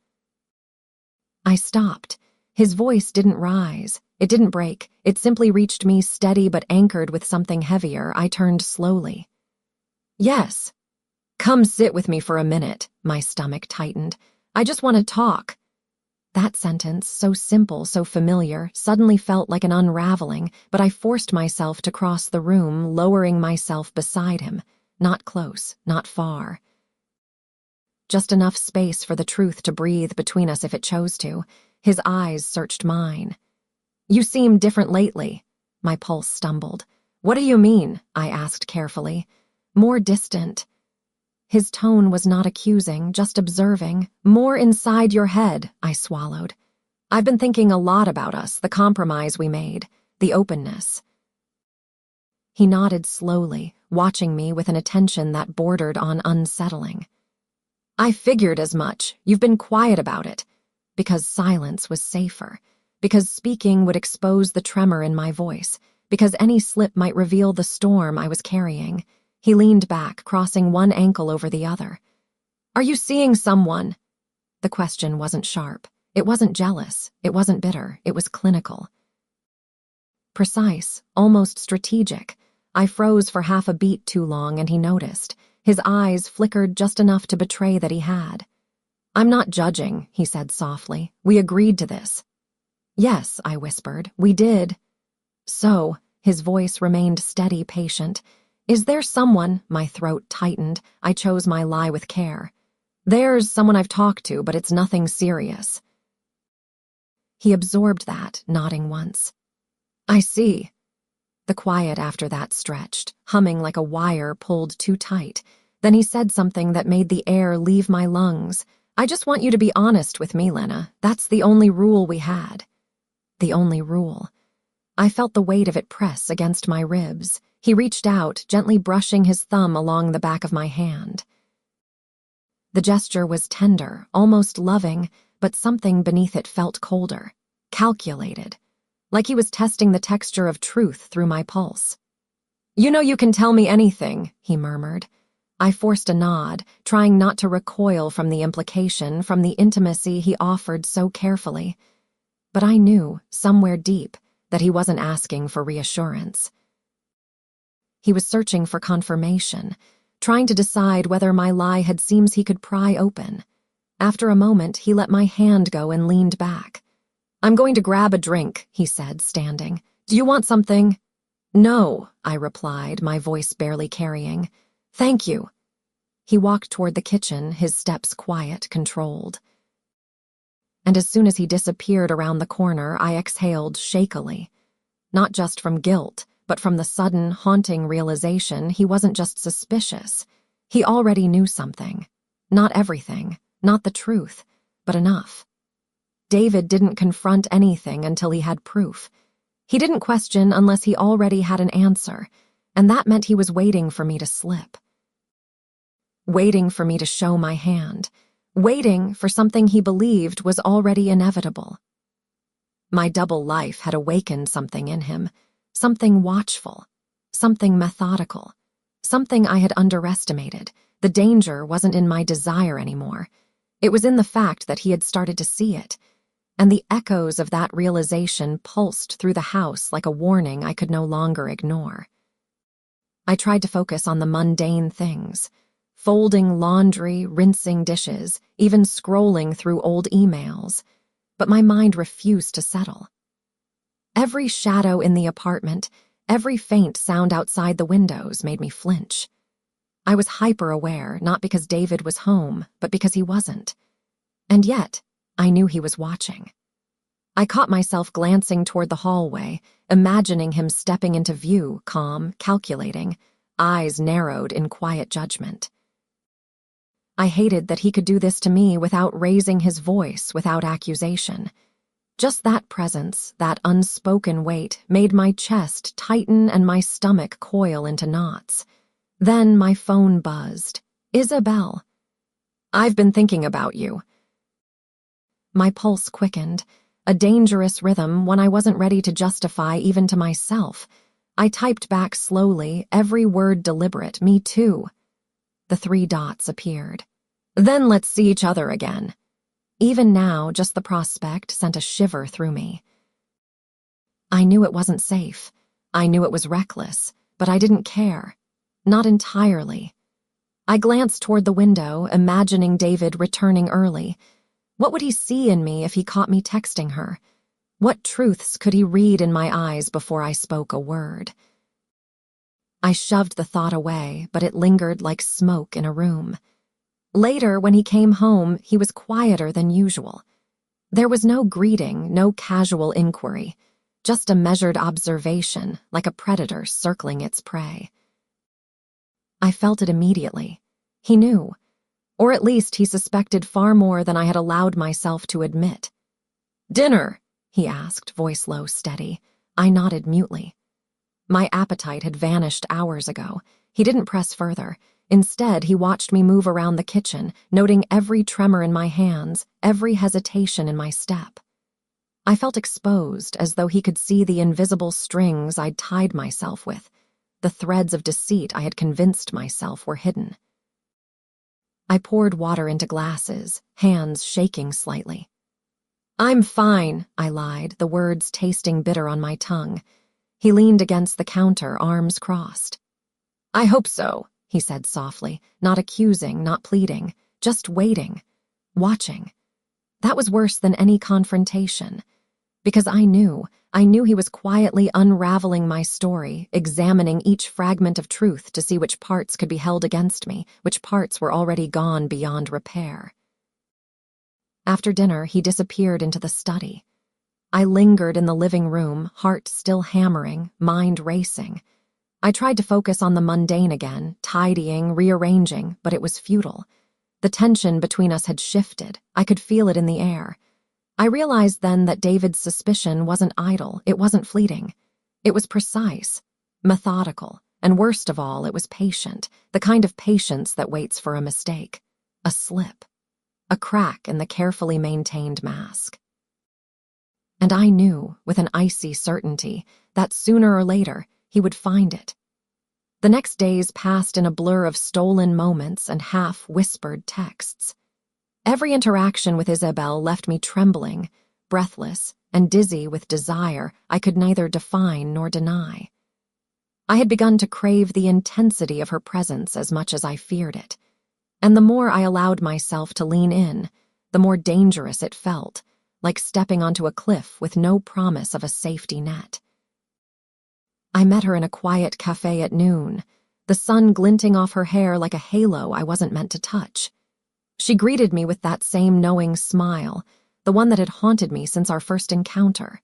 I stopped. His voice didn't rise. It didn't break. It simply reached me, steady but anchored with something heavier. I turned slowly. Yes. Come sit with me for a minute. My stomach tightened. I just want to talk. That sentence, so simple, so familiar, suddenly felt like an unraveling, but I forced myself to cross the room, lowering myself beside him. Not close, not far. Just enough space for the truth to breathe between us if it chose to. His eyes searched mine. "You seem different lately." My pulse stumbled. "What do you mean?" I asked carefully. "More distant." His tone was not accusing, just observing. "More inside your head," I swallowed. "I've been thinking a lot about us, the compromise we made, the openness." He nodded slowly, watching me with an attention that bordered on unsettling. "I figured as much. You've been quiet about it." Because silence was safer. Because speaking would expose the tremor in my voice. Because any slip might reveal the storm I was carrying. He leaned back, crossing one ankle over the other. "Are you seeing someone?" The question wasn't sharp. It wasn't jealous. It wasn't bitter. It was clinical. Precise, almost strategic. I froze for half a beat too long, and he noticed. His eyes flickered just enough to betray that he had. "I'm not judging," he said softly. "We agreed to this." "Yes," I whispered. "We did." "So," his voice remained steady, patient. "Is there someone?" My throat tightened. I chose my lie with care. "There's someone I've talked to, but it's nothing serious." He absorbed that, nodding once. "I see." The quiet after that stretched, humming like a wire pulled too tight. Then he said something that made the air leave my lungs. "I just want you to be honest with me, Lena. That's the only rule we had." The only rule. I felt the weight of it press against my ribs. He reached out, gently brushing his thumb along the back of my hand. The gesture was tender, almost loving, but something beneath it felt colder, calculated, like he was testing the texture of truth through my pulse. "You know you can tell me anything," he murmured. I forced a nod, trying not to recoil from the implication, from the intimacy he offered so carefully. But I knew, somewhere deep, that he wasn't asking for reassurance. He was searching for confirmation, trying to decide whether my lie had seams he could pry open. After a moment, he let my hand go and leaned back. "I'm going to grab a drink," he said, standing. "Do you want something?" "No," I replied, my voice barely carrying. "Thank you." He walked toward the kitchen, his steps quiet, controlled. And as soon as he disappeared around the corner, I exhaled shakily. Not just from guilt, but from the sudden, haunting realization he wasn't just suspicious. He already knew something. Not everything, not the truth, but enough. David didn't confront anything until he had proof. He didn't question unless he already had an answer, and that meant he was waiting for me to slip. Waiting for me to show my hand. Waiting for something he believed was already inevitable. My double life had awakened something in him, something watchful, something methodical, something I had underestimated. The danger wasn't in my desire anymore. It was in the fact that he had started to see it, and the echoes of that realization pulsed through the house like a warning I could no longer ignore. I tried to focus on the mundane things, folding laundry, rinsing dishes, even scrolling through old emails, but my mind refused to settle. Every shadow in the apartment, every faint sound outside the windows made me flinch. I was hyper-aware, not because David was home, but because he wasn't. And yet, I knew he was watching. I caught myself glancing toward the hallway, imagining him stepping into view, calm, calculating, eyes narrowed in quiet judgment. I hated that he could do this to me without raising his voice, without accusation. Just that presence, that unspoken weight, made my chest tighten and my stomach coil into knots. Then my phone buzzed. "Isabel." "I've been thinking about you." My pulse quickened, a dangerous rhythm, one I wasn't ready to justify even to myself. I typed back slowly, every word deliberate, "Me too." The 3 dots appeared. "Then let's see each other again." Even now, just the prospect sent a shiver through me. I knew it wasn't safe. I knew it was reckless, but I didn't care. Not entirely. I glanced toward the window, imagining David returning early. What would he see in me if he caught me texting her? What truths could he read in my eyes before I spoke a word? I shoved the thought away, but it lingered like smoke in a room. Later, when he came home, he was quieter than usual. There was no greeting, no casual inquiry, just a measured observation, like a predator circling its prey. I felt it immediately. He knew, or at least he suspected far more than I had allowed myself to admit. "Dinner?" he asked, voice low, steady. I nodded mutely. My appetite had vanished hours ago. He didn't press further. Instead, he watched me move around the kitchen, noting every tremor in my hands, every hesitation in my step. I felt exposed, as though he could see the invisible strings I'd tied myself with, the threads of deceit I had convinced myself were hidden. I poured water into glasses, hands shaking slightly. "I'm fine," I lied, the words tasting bitter on my tongue. He leaned against the counter, arms crossed. "I hope so," he said softly, not accusing, not pleading, just waiting, watching. That was worse than any confrontation, because I knew he was quietly unraveling my story, examining each fragment of truth to see which parts could be held against me, which parts were already gone beyond repair. After dinner, he disappeared into the study. I lingered in the living room, heart still hammering, mind racing. I tried to focus on the mundane again, tidying, rearranging, but it was futile. The tension between us had shifted. I could feel it in the air. I realized then that David's suspicion wasn't idle, it wasn't fleeting. It was precise, methodical, and worst of all, it was patient, the kind of patience that waits for a mistake, a slip, a crack in the carefully maintained mask. And I knew, with an icy certainty, that sooner or later he would find it. The next days passed in a blur of stolen moments and half-whispered texts. Every interaction with Isabel left me trembling, breathless, and dizzy with desire I could neither define nor deny. I had begun to crave the intensity of her presence as much as I feared it, and the more I allowed myself to lean in, the more dangerous it felt, like stepping onto a cliff with no promise of a safety net. I met her in a quiet cafe at noon, the sun glinting off her hair like a halo I wasn't meant to touch. She greeted me with that same knowing smile, the one that had haunted me since our first encounter.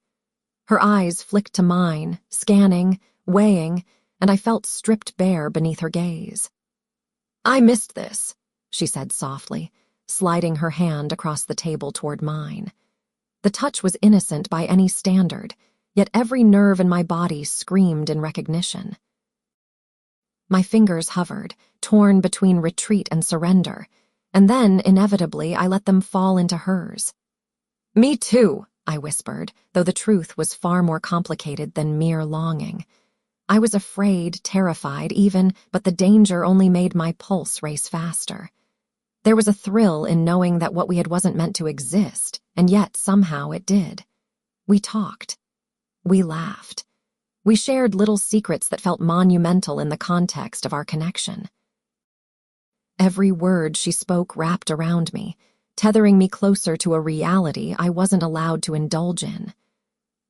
Her eyes flicked to mine, scanning, weighing, and I felt stripped bare beneath her gaze. "I missed this," she said softly, sliding her hand across the table toward mine. The touch was innocent by any standard, yet every nerve in my body screamed in recognition. My fingers hovered, torn between retreat and surrender, and then, inevitably, I let them fall into hers. "Me too," I whispered, though the truth was far more complicated than mere longing. I was afraid, terrified even, but the danger only made my pulse race faster. There was a thrill in knowing that what we had wasn't meant to exist, and yet somehow it did. We talked. We laughed. We shared little secrets that felt monumental in the context of our connection. Every word she spoke wrapped around me, tethering me closer to a reality I wasn't allowed to indulge in.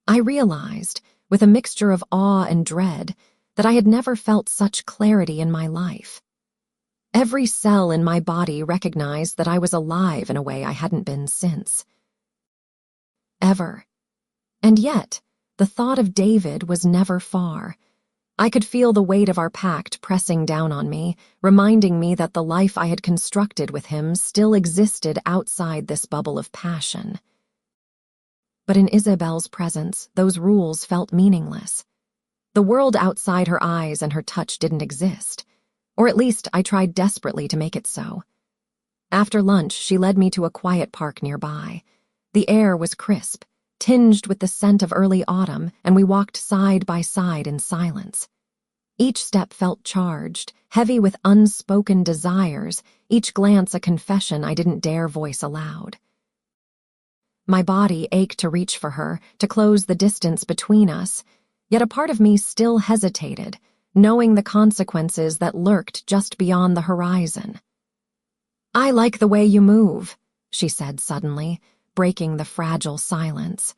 I realized, with a mixture of awe and dread, that I had never felt such clarity in my life. Every cell in my body recognized that I was alive in a way I hadn't been since. Ever. And yet, the thought of David was never far. I could feel the weight of our pact pressing down on me, reminding me that the life I had constructed with him still existed outside this bubble of passion. But in Isabel's presence, those rules felt meaningless. The world outside her eyes and her touch didn't exist, or at least I tried desperately to make it so. After lunch, she led me to a quiet park nearby. The air was crisp, tinged with the scent of early autumn, and we walked side by side in silence. Each step felt charged, heavy with unspoken desires, each glance a confession I didn't dare voice aloud. My body ached to reach for her, to close the distance between us, yet a part of me still hesitated, knowing the consequences that lurked just beyond the horizon. "I like the way you move," she said suddenly, breaking the fragile silence.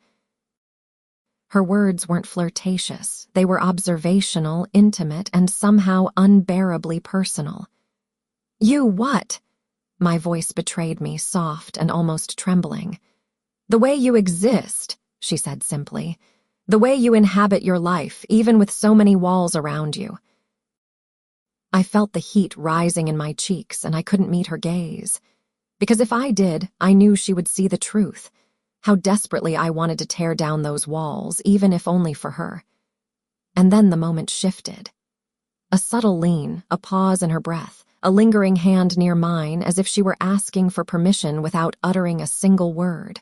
Her words weren't flirtatious. They were observational, intimate, and somehow unbearably personal. "You what?" My voice betrayed me, soft and almost trembling. "The way you exist," she said simply. "The way you inhabit your life, even with so many walls around you." I felt the heat rising in my cheeks, and I couldn't meet her gaze. Because if I did, I knew she would see the truth. How desperately I wanted to tear down those walls, even if only for her. And then the moment shifted. A subtle lean, a pause in her breath, a lingering hand near mine, as if she were asking for permission without uttering a single word.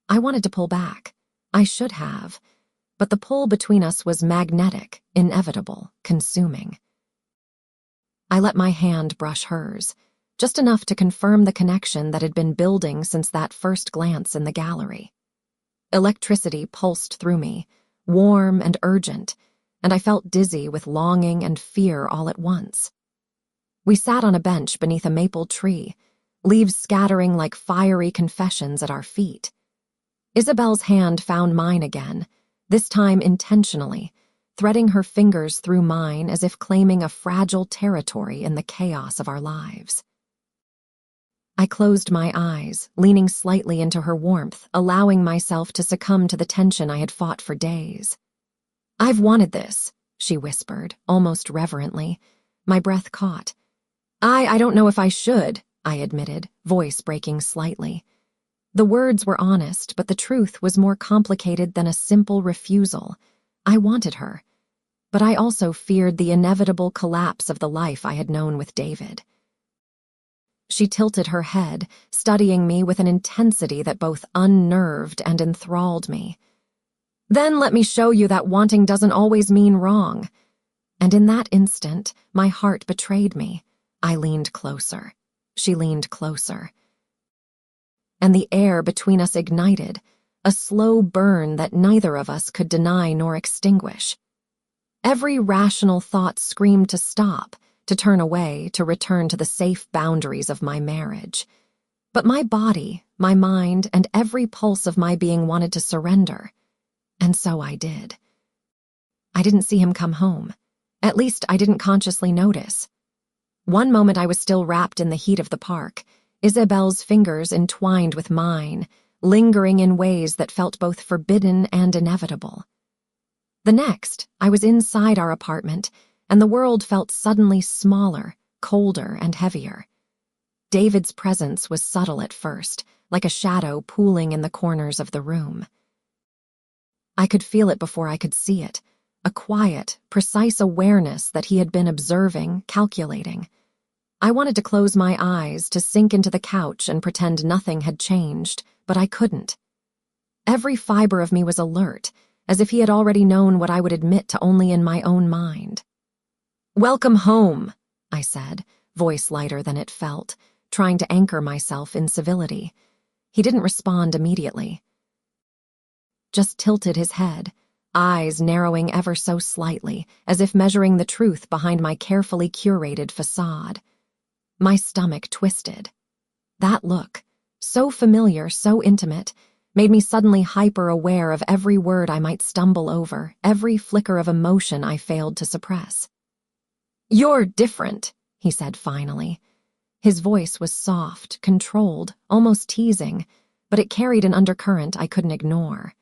I wanted to pull back. I should have. But the pull between us was magnetic, inevitable, consuming. I let my hand brush hers, just enough to confirm the connection that had been building since that first glance in the gallery. Electricity pulsed through me, warm and urgent, and I felt dizzy with longing and fear all at once. We sat on a bench beneath a maple tree, leaves scattering like fiery confessions at our feet. Isabel's hand found mine again, this time intentionally, threading her fingers through mine as if claiming a fragile territory in the chaos of our lives. I closed my eyes, leaning slightly into her warmth, allowing myself to succumb to the tension I had fought for days. "I've wanted this," she whispered, almost reverently. My breath caught. I don't know if I should," I admitted, voice breaking slightly. The words were honest, but the truth was more complicated than a simple refusal. I wanted her. But I also feared the inevitable collapse of the life I had known with David. She tilted her head, studying me with an intensity that both unnerved and enthralled me. "Then let me show you that wanting doesn't always mean wrong." And in that instant, my heart betrayed me. I leaned closer. She leaned closer. And the air between us ignited, a slow burn that neither of us could deny nor extinguish. Every rational thought screamed to stop, to turn away, to return to the safe boundaries of my marriage. But my body, my mind, and every pulse of my being wanted to surrender. And so I did. I didn't see him come home. At least I didn't consciously notice. One moment I was still wrapped in the heat of the park, Isabel's fingers entwined with mine, lingering in ways that felt both forbidden and inevitable. The next, I was inside our apartment, and the world felt suddenly smaller, colder, and heavier. David's presence was subtle at first, like a shadow pooling in the corners of the room. I could feel it before I could see it, a quiet, precise awareness that he had been observing, calculating. I wanted to close my eyes, to sink into the couch and pretend nothing had changed, but I couldn't. Every fiber of me was alert, as if he had already known what I would admit to only in my own mind. "Welcome home," I said, voice lighter than it felt, trying to anchor myself in civility. He didn't respond immediately. Just tilted his head, eyes narrowing ever so slightly, as if measuring the truth behind my carefully curated facade. My stomach twisted. That look, so familiar, so intimate, made me suddenly hyper-aware of every word I might stumble over, every flicker of emotion I failed to suppress. "You're different," he said finally. His voice was soft, controlled, almost teasing, but it carried an undercurrent I couldn't ignore.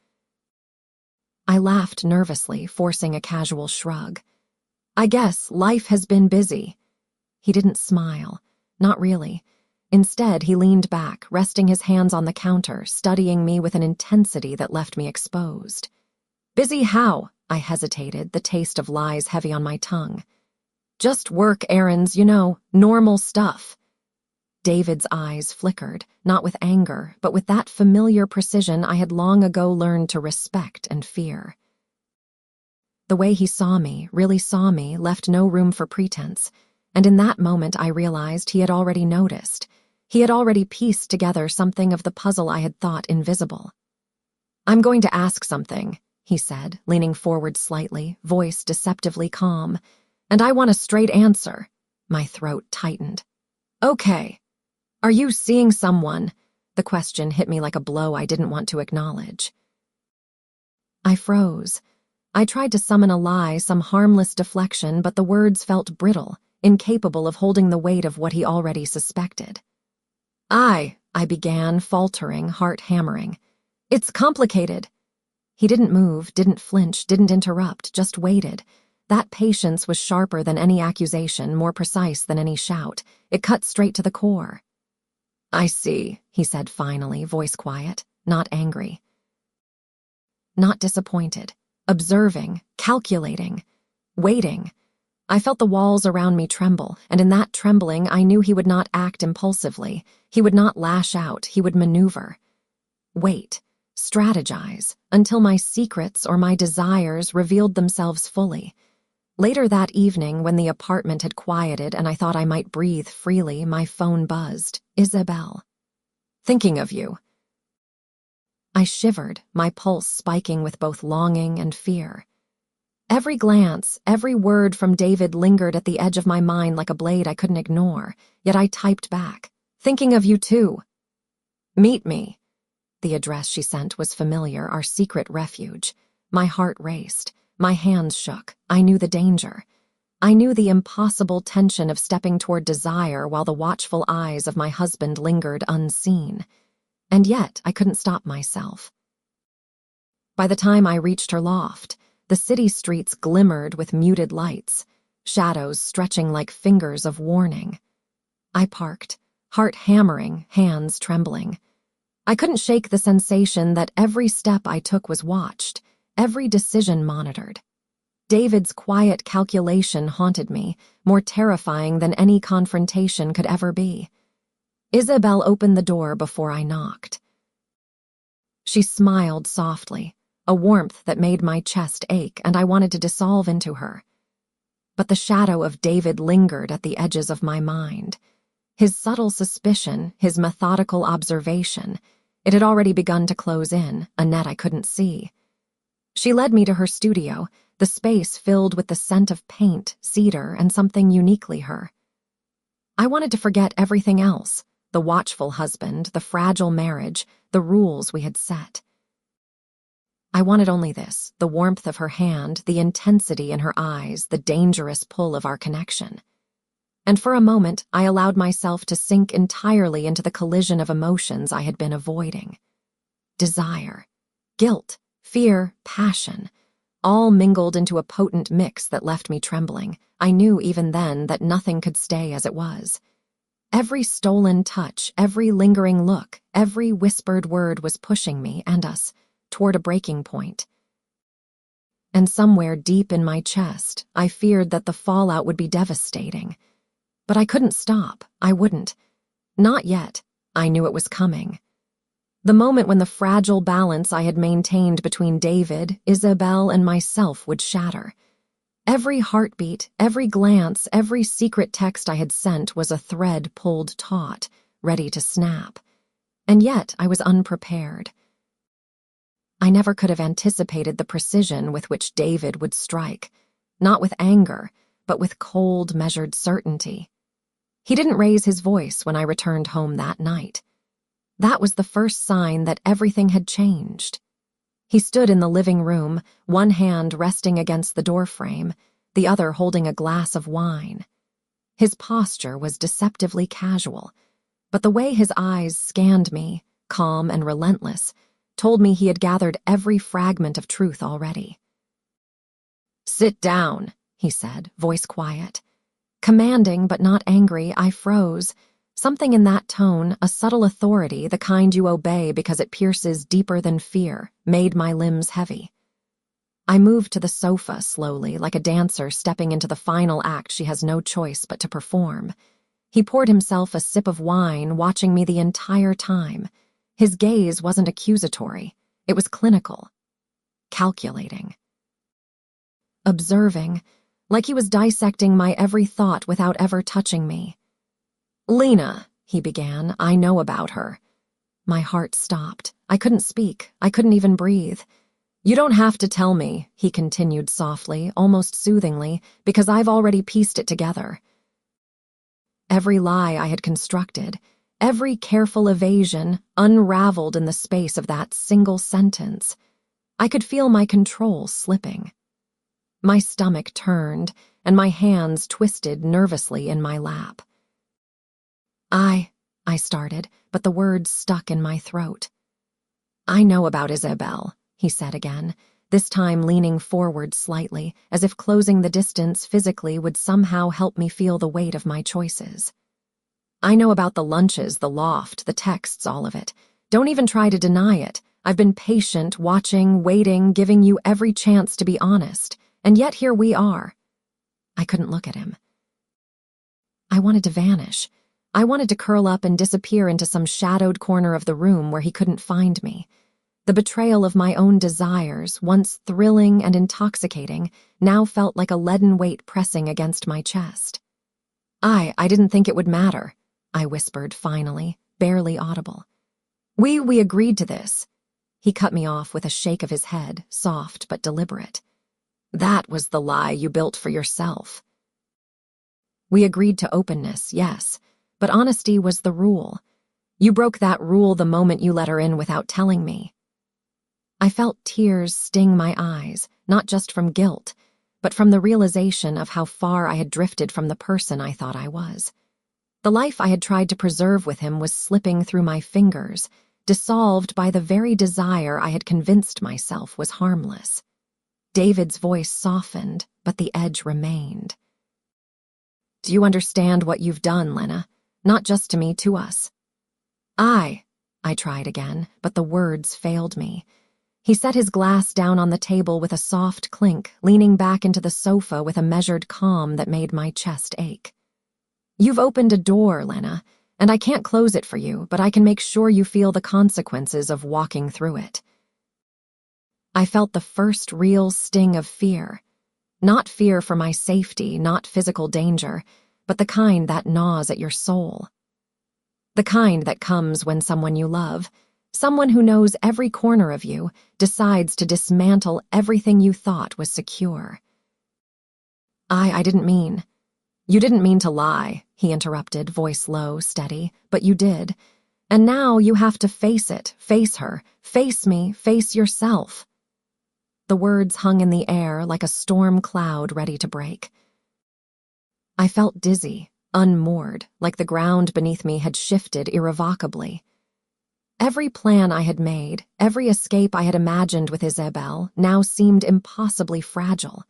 I laughed nervously, forcing a casual shrug. "I guess life has been busy." He didn't smile. Not really. Instead, he leaned back, resting his hands on the counter, studying me with an intensity that left me exposed. "Busy how?" I hesitated, the taste of lies heavy on my tongue. "Just work errands, normal stuff." David's eyes flickered, not with anger, but with that familiar precision I had long ago learned to respect and fear. The way he saw me, really saw me, left no room for pretense, and in that moment I realized he had already noticed. He had already pieced together something of the puzzle I had thought invisible. "I'm going to ask something," he said, leaning forward slightly, voice deceptively calm, "and I want a straight answer." My throat tightened. "Okay. Are you seeing someone? The question hit me like a blow I didn't want to acknowledge. I froze. I tried to summon a lie, some harmless deflection, but the words felt brittle, incapable of holding the weight of what he already suspected. I began, faltering, heart hammering. It's complicated. He didn't move, didn't flinch, didn't interrupt, just waited. That patience was sharper than any accusation, more precise than any shout. It cut straight to the core. I see, he said finally, voice quiet, not angry. Not disappointed. Observing, calculating, waiting. I felt the walls around me tremble, and in that trembling I knew he would not act impulsively. He would not lash out, he would maneuver. Wait, strategize, until my secrets or my desires revealed themselves fully. Later that evening, when the apartment had quieted and I thought I might breathe freely, my phone buzzed. Isabel. Thinking of you. I shivered, my pulse spiking with both longing and fear. Every glance, every word from David lingered at the edge of my mind like a blade I couldn't ignore, yet I typed back. Thinking of you too. Meet me. The address she sent was familiar, our secret refuge. My heart raced. My hands shook. I knew the danger. I knew the impossible tension of stepping toward desire while the watchful eyes of my husband lingered unseen. And yet I couldn't stop myself. By the time I reached her loft, the city streets glimmered with muted lights, shadows stretching like fingers of warning. I parked, heart hammering, hands trembling. I couldn't shake the sensation that every step I took was watched, every decision monitored. David's quiet calculation haunted me, more terrifying than any confrontation could ever be. Isabel opened the door before I knocked. She smiled softly, a warmth that made my chest ache, and I wanted to dissolve into her. But the shadow of David lingered at the edges of my mind. His subtle suspicion, his methodical observation, it had already begun to close in, a net I couldn't see. She led me to her studio, the space filled with the scent of paint, cedar, and something uniquely her. I wanted to forget everything else, the watchful husband, the fragile marriage, the rules we had set. I wanted only this, the warmth of her hand, the intensity in her eyes, the dangerous pull of our connection. And for a moment, I allowed myself to sink entirely into the collision of emotions I had been avoiding. Desire, guilt, fear, passion, all mingled into a potent mix that left me trembling. I knew even then that nothing could stay as it was. Every stolen touch, every lingering look, every whispered word was pushing me and us toward a breaking point. And somewhere deep in my chest, I feared that the fallout would be devastating. But I couldn't stop. I wouldn't. Not yet. I knew it was coming. The moment when the fragile balance I had maintained between David, Isabel, and myself would shatter. Every heartbeat, every glance, every secret text I had sent was a thread pulled taut, ready to snap. And yet I was unprepared. I never could have anticipated the precision with which David would strike, not with anger, but with cold, measured certainty. He didn't raise his voice when I returned home that night. That was the first sign that everything had changed. He stood in the living room, one hand resting against the doorframe, the other holding a glass of wine. His posture was deceptively casual, but the way his eyes scanned me, calm and relentless, told me he had gathered every fragment of truth already. "Sit down," he said, voice quiet. Commanding but not angry, I froze. Something in that tone, a subtle authority, the kind you obey because it pierces deeper than fear, made my limbs heavy. I moved to the sofa slowly, like a dancer stepping into the final act she has no choice but to perform. He poured himself a sip of wine, watching me the entire time. His gaze wasn't accusatory. It was clinical. Calculating. Observing, like he was dissecting my every thought without ever touching me. "Lena," he began, "I know about her." My heart stopped. I couldn't speak. I couldn't even breathe. "You don't have to tell me," he continued softly, almost soothingly, "because I've already pieced it together." Every lie I had constructed, Every careful evasion unraveled in the space of that single sentence. I could feel my control slipping. My stomach turned, and my hands twisted nervously in my lap. I started, but the words stuck in my throat. I know about Isabel, he said again, this time leaning forward slightly, as if closing the distance physically would somehow help me feel the weight of my choices. I know about the lunches, the loft, the texts, all of it. Don't even try to deny it. I've been patient, watching, waiting, giving you every chance to be honest, and yet here we are. I couldn't look at him. I wanted to vanish. I wanted to curl up and disappear into some shadowed corner of the room where he couldn't find me. The betrayal of my own desires, once thrilling and intoxicating, now felt like a leaden weight pressing against my chest. I didn't think it would matter, I whispered finally, barely audible. We agreed to this. He cut me off with a shake of his head, soft but deliberate. That was the lie you built for yourself. We agreed to openness, yes, but honesty was the rule. You broke that rule the moment you let her in without telling me. I felt tears sting my eyes, not just from guilt, but from the realization of how far I had drifted from the person I thought I was. The life I had tried to preserve with him was slipping through my fingers, dissolved by the very desire I had convinced myself was harmless. David's voice softened, but the edge remained. Do you understand what you've done, Lena? Not just to me, to us. I tried again, but the words failed me. He set his glass down on the table with a soft clink, leaning back into the sofa with a measured calm that made my chest ache. You've opened a door, Lena, and I can't close it for you, but I can make sure you feel the consequences of walking through it. I felt the first real sting of fear. Not fear for my safety, not physical danger, but the kind that gnaws at your soul. The kind that comes when someone you love, someone who knows every corner of you, decides to dismantle everything you thought was secure. I didn't mean. You didn't mean to lie, he interrupted, voice low, steady, but you did. And now you have to face it, face her, face me, face yourself. The words hung in the air like a storm cloud ready to break. I felt dizzy, unmoored, like the ground beneath me had shifted irrevocably. Every plan I had made, every escape I had imagined with Isabel, now seemed impossibly fragile.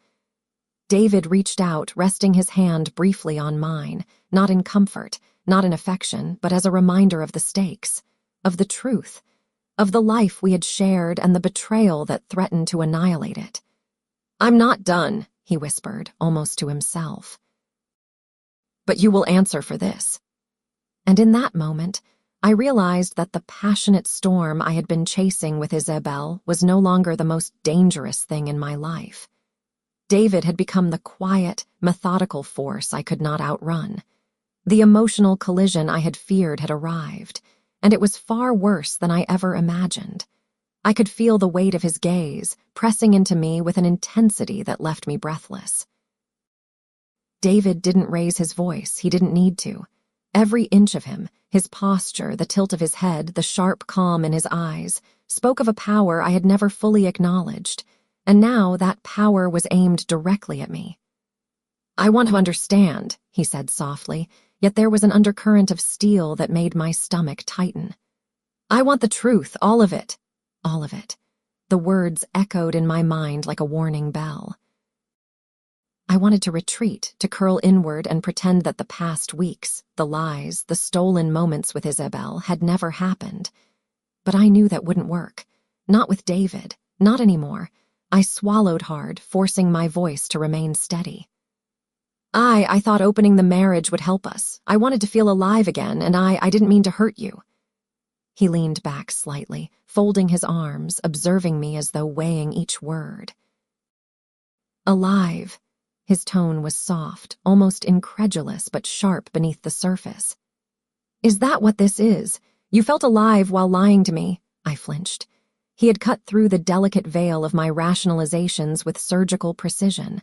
David reached out, resting his hand briefly on mine, not in comfort, not in affection, but as a reminder of the stakes, of the truth, of the life we had shared and the betrayal that threatened to annihilate it. I'm not done, he whispered, almost to himself. But you will answer for this. And in that moment, I realized that the passionate storm I had been chasing with Isabel was no longer the most dangerous thing in my life. David had become the quiet, methodical force I could not outrun. The emotional collision I had feared had arrived, and it was far worse than I ever imagined. I could feel the weight of his gaze, pressing into me with an intensity that left me breathless. David didn't raise his voice, he didn't need to. Every inch of him, his posture, the tilt of his head, the sharp calm in his eyes, spoke of a power I had never fully acknowledged, and now that power was aimed directly at me. I want to understand, he said softly, yet there was an undercurrent of steel that made my stomach tighten. I want the truth, all of it. All of it. The words echoed in my mind like a warning bell. I wanted to retreat, to curl inward and pretend that the past weeks, the lies, the stolen moments with Isabel had never happened. But I knew that wouldn't work. Not with David. Not anymore. I swallowed hard, forcing my voice to remain steady. I thought opening the marriage would help us. I wanted to feel alive again, and I didn't mean to hurt you. He leaned back slightly, folding his arms, observing me as though weighing each word. Alive. His tone was soft, almost incredulous but sharp beneath the surface. Is that what this is? You felt alive while lying to me? I flinched. He had cut through the delicate veil of my rationalizations with surgical precision.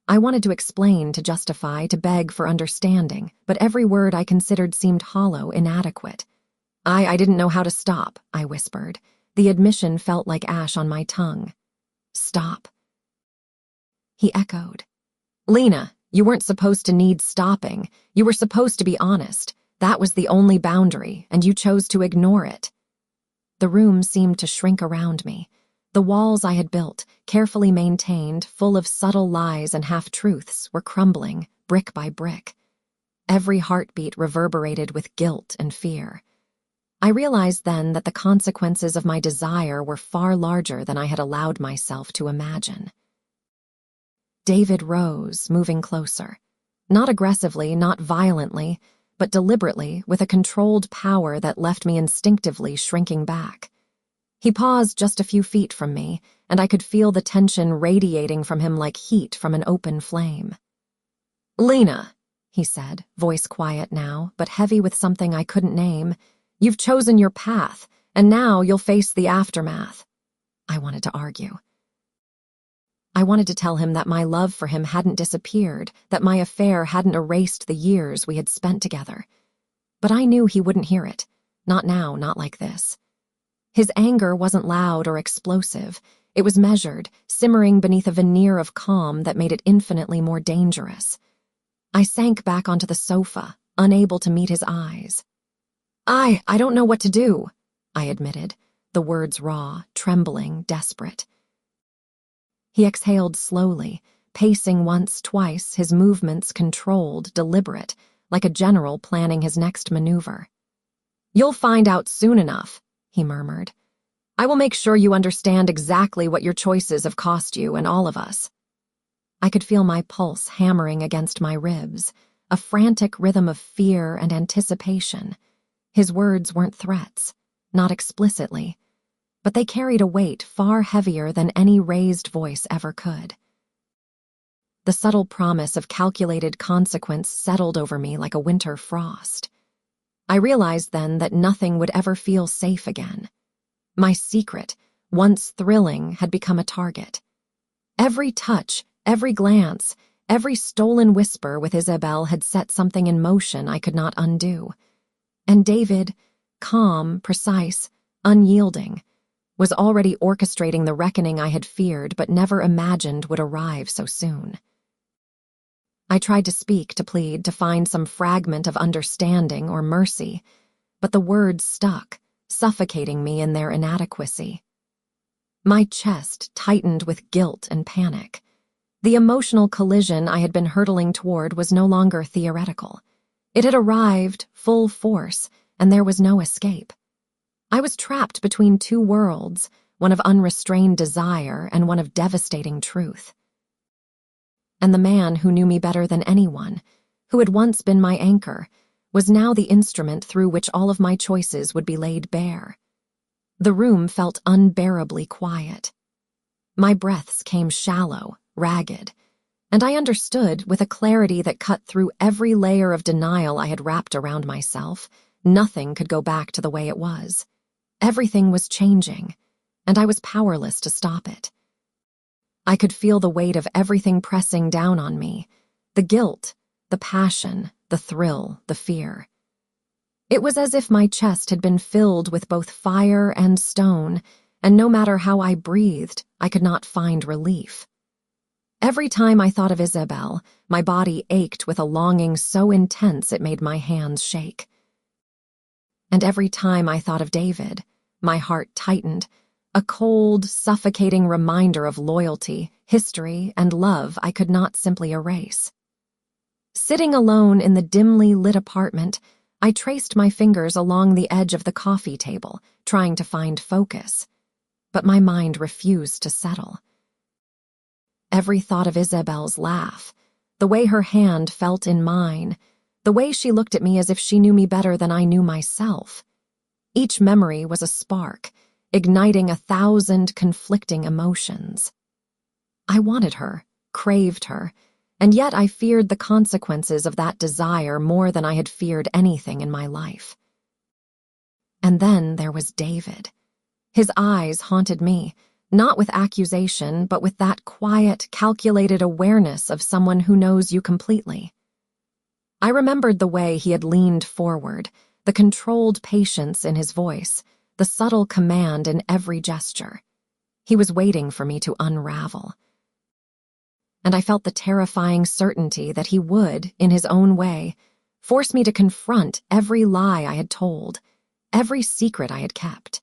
I wanted to explain, to justify, to beg for understanding, but every word I considered seemed hollow, inadequate. I didn't know how to stop, I whispered. The admission felt like ash on my tongue. Stop. He echoed. Lena, you weren't supposed to need stopping. You were supposed to be honest. That was the only boundary, and you chose to ignore it. The room seemed to shrink around me. The walls I had built, carefully maintained, full of subtle lies and half-truths, were crumbling, brick by brick. Every heartbeat reverberated with guilt and fear. I realized then that the consequences of my desire were far larger than I had allowed myself to imagine. David rose, moving closer. Not aggressively, not violently, but deliberately, with a controlled power that left me instinctively shrinking back. He paused just a few feet from me, and I could feel the tension radiating from him like heat from an open flame. Lena, he said, voice quiet now, but heavy with something I couldn't name, you've chosen your path, and now you'll face the aftermath. I wanted to argue. I wanted to tell him that my love for him hadn't disappeared, that my affair hadn't erased the years we had spent together. But I knew he wouldn't hear it. Not now, not like this. His anger wasn't loud or explosive. It was measured, simmering beneath a veneer of calm that made it infinitely more dangerous. I sank back onto the sofa, unable to meet his eyes. I don't know what to do, I admitted, the words raw, trembling, desperate. He exhaled slowly, pacing once, twice, his movements controlled, deliberate, like a general planning his next maneuver. You'll find out soon enough, he murmured. I will make sure you understand exactly what your choices have cost you and all of us. I could feel my pulse hammering against my ribs, a frantic rhythm of fear and anticipation. His words weren't threats, not explicitly, but they carried a weight far heavier than any raised voice ever could. The subtle promise of calculated consequence settled over me like a winter frost. I realized then that nothing would ever feel safe again. My secret, once thrilling, had become a target. Every touch, every glance, every stolen whisper with Isabel had set something in motion I could not undo. And David, calm, precise, unyielding, was already orchestrating the reckoning I had feared but never imagined would arrive so soon. I tried to speak, to plead, to find some fragment of understanding or mercy, but the words stuck, suffocating me in their inadequacy. My chest tightened with guilt and panic. The emotional collision I had been hurtling toward was no longer theoretical. It had arrived, full force, and there was no escape. I was trapped between two worlds, one of unrestrained desire and one of devastating truth. And the man who knew me better than anyone, who had once been my anchor, was now the instrument through which all of my choices would be laid bare. The room felt unbearably quiet. My breaths came shallow, ragged, and I understood, with a clarity that cut through every layer of denial I had wrapped around myself, nothing could go back to the way it was. Everything was changing, and I was powerless to stop it. I could feel the weight of everything pressing down on me, the guilt, the passion, the thrill, the fear. It was as if my chest had been filled with both fire and stone, and no matter how I breathed, I could not find relief. Every time I thought of Isabel, my body ached with a longing so intense it made my hands shake. And every time I thought of David, my heart tightened, a cold, suffocating reminder of loyalty, history, and love I could not simply erase. Sitting alone in the dimly lit apartment, I traced my fingers along the edge of the coffee table, trying to find focus. But my mind refused to settle. Every thought of Isabel's laugh, the way her hand felt in mine, the way she looked at me as if she knew me better than I knew myself. Each memory was a spark, igniting 1,000 conflicting emotions. I wanted her, craved her, and yet I feared the consequences of that desire more than I had feared anything in my life. And then there was David. His eyes haunted me, not with accusation, but with that quiet, calculated awareness of someone who knows you completely. I remembered the way he had leaned forward, the controlled patience in his voice, the subtle command in every gesture. He was waiting for me to unravel. And I felt the terrifying certainty that he would, in his own way, force me to confront every lie I had told, every secret I had kept.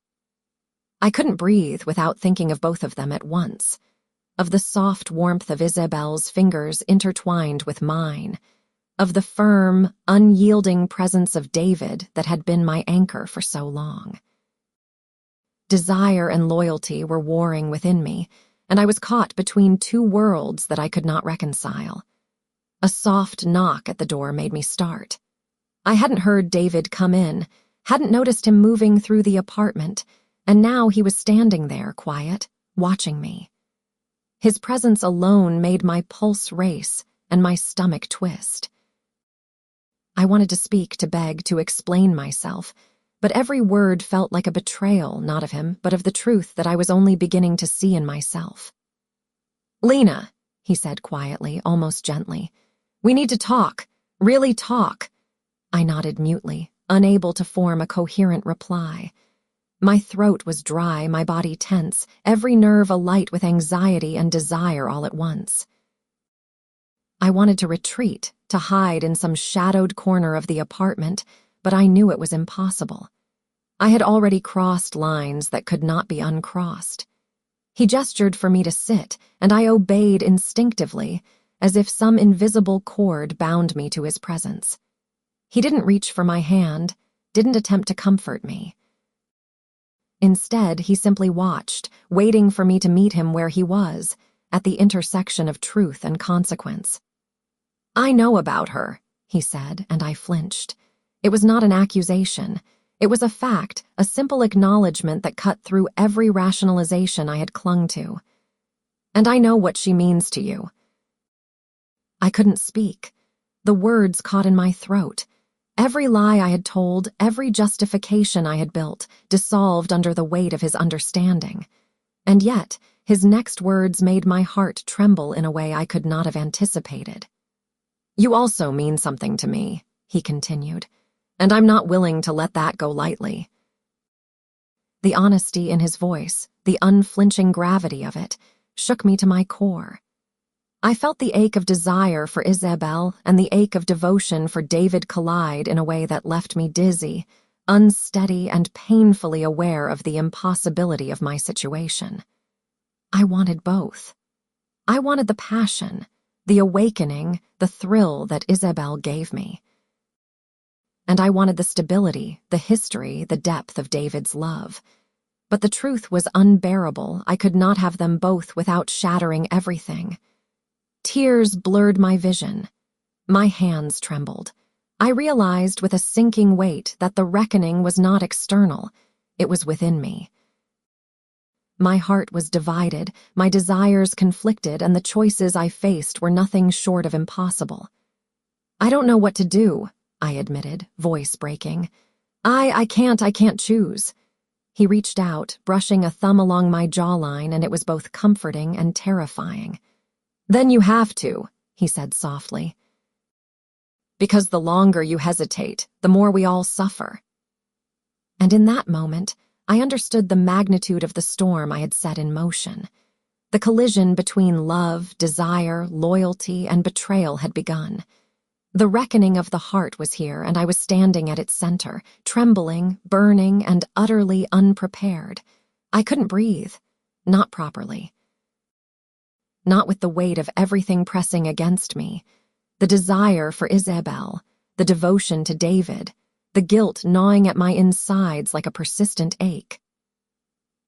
I couldn't breathe without thinking of both of them at once, of the soft warmth of Isabel's fingers intertwined with mine, of the firm, unyielding presence of David that had been my anchor for so long. Desire and loyalty were warring within me, and I was caught between two worlds that I could not reconcile. A soft knock at the door made me start. I hadn't heard David come in, hadn't noticed him moving through the apartment, and now he was standing there, quiet, watching me. His presence alone made my pulse race and my stomach twist. I wanted to speak, to beg, to explain myself, but every word felt like a betrayal, not of him, but of the truth that I was only beginning to see in myself. "Lena," he said quietly, almost gently, "we need to talk, really talk." I nodded mutely, unable to form a coherent reply. My throat was dry, my body tense, every nerve alight with anxiety and desire all at once. I wanted to retreat, to hide in some shadowed corner of the apartment, but I knew it was impossible. I had already crossed lines that could not be uncrossed. He gestured for me to sit, and I obeyed instinctively, as if some invisible cord bound me to his presence. He didn't reach for my hand, didn't attempt to comfort me. Instead, he simply watched, waiting for me to meet him where he was, at the intersection of truth and consequence. "I know about her," he said, and I flinched. It was not an accusation. It was a fact, a simple acknowledgement that cut through every rationalization I had clung to. "And I know what she means to you." I couldn't speak. The words caught in my throat. Every lie I had told, every justification I had built, dissolved under the weight of his understanding. And yet, his next words made my heart tremble in a way I could not have anticipated. "You also mean something to me," he continued, "and I'm not willing to let that go lightly." The honesty in his voice, the unflinching gravity of it, shook me to my core. I felt the ache of desire for Isabel and the ache of devotion for David collide in a way that left me dizzy, unsteady, and painfully aware of the impossibility of my situation. I wanted both. I wanted the passion, the awakening, the thrill that Isabel gave me. And I wanted the stability, the history, the depth of David's love. But the truth was unbearable. I could not have them both without shattering everything. Tears blurred my vision. My hands trembled. I realized with a sinking weight that the reckoning was not external. It was within me. My heart was divided, my desires conflicted, and the choices I faced were nothing short of impossible. "I don't know what to do," I admitted, voice breaking. I can't choose." He reached out, brushing a thumb along my jawline, and it was both comforting and terrifying. "Then you have to," he said softly. "Because the longer you hesitate, the more we all suffer." And in that moment, I understood the magnitude of the storm I had set in motion. The collision between love, desire, loyalty, and betrayal had begun. The reckoning of the heart was here, and I was standing at its center, trembling, burning, and utterly unprepared. I couldn't breathe, not properly. Not with the weight of everything pressing against me, the desire for Isabel, the devotion to David, the guilt gnawing at my insides like a persistent ache.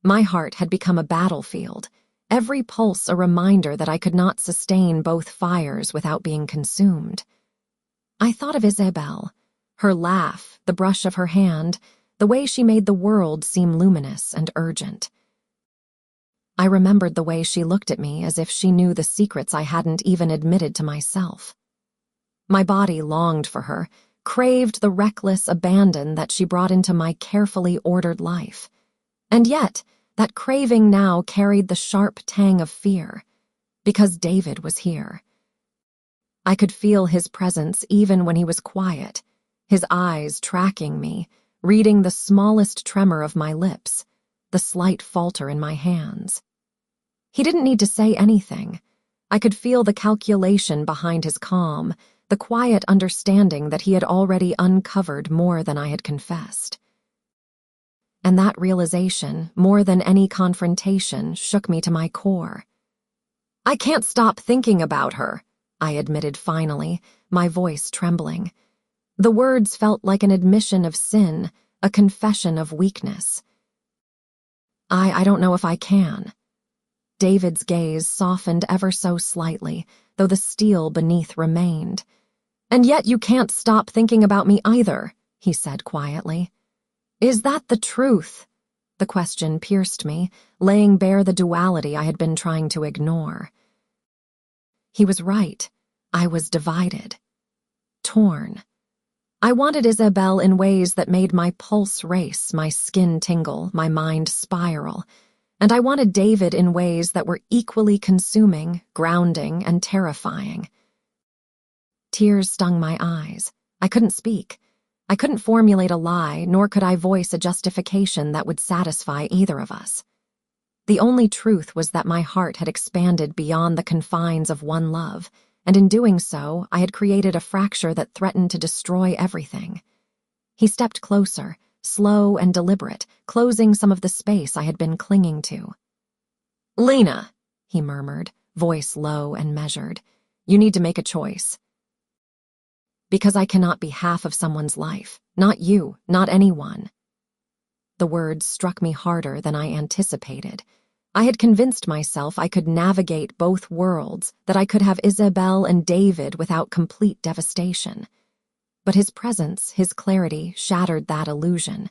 My heart had become a battlefield, every pulse a reminder that I could not sustain both fires without being consumed. I thought of Isabel, her laugh, the brush of her hand, the way she made the world seem luminous and urgent. I remembered the way she looked at me as if she knew the secrets I hadn't even admitted to myself. My body longed for her, craved the reckless abandon that she brought into my carefully ordered life. And yet, that craving now carried the sharp tang of fear, because David was here. I could feel his presence even when he was quiet, his eyes tracking me, reading the smallest tremor of my lips, the slight falter in my hands. He didn't need to say anything. I could feel the calculation behind his calm, the quiet understanding that he had already uncovered more than I had confessed. And that realization, more than any confrontation, shook me to my core. "I can't stop thinking about her," I admitted finally, my voice trembling. The words felt like an admission of sin, a confession of weakness. I don't know if I can." David's gaze softened ever so slightly, though the steel beneath remained. "And yet you can't stop thinking about me either," he said quietly. "Is that the truth?" The question pierced me, laying bare the duality I had been trying to ignore. He was right. I was divided. Torn. I wanted Isabel in ways that made my pulse race, my skin tingle, my mind spiral. And I wanted David in ways that were equally consuming, grounding, and terrifying. Tears stung my eyes. I couldn't speak. I couldn't formulate a lie, nor could I voice a justification that would satisfy either of us. The only truth was that my heart had expanded beyond the confines of one love, and in doing so, I had created a fracture that threatened to destroy everything. He stepped closer, slow and deliberate, closing some of the space I had been clinging to. "Lena," he murmured, voice low and measured, "you need to make a choice. Because I cannot be half of someone's life, not you, not anyone." The words struck me harder than I anticipated. I had convinced myself I could navigate both worlds, that I could have Isabel and David without complete devastation. But his presence, his clarity, shattered that illusion.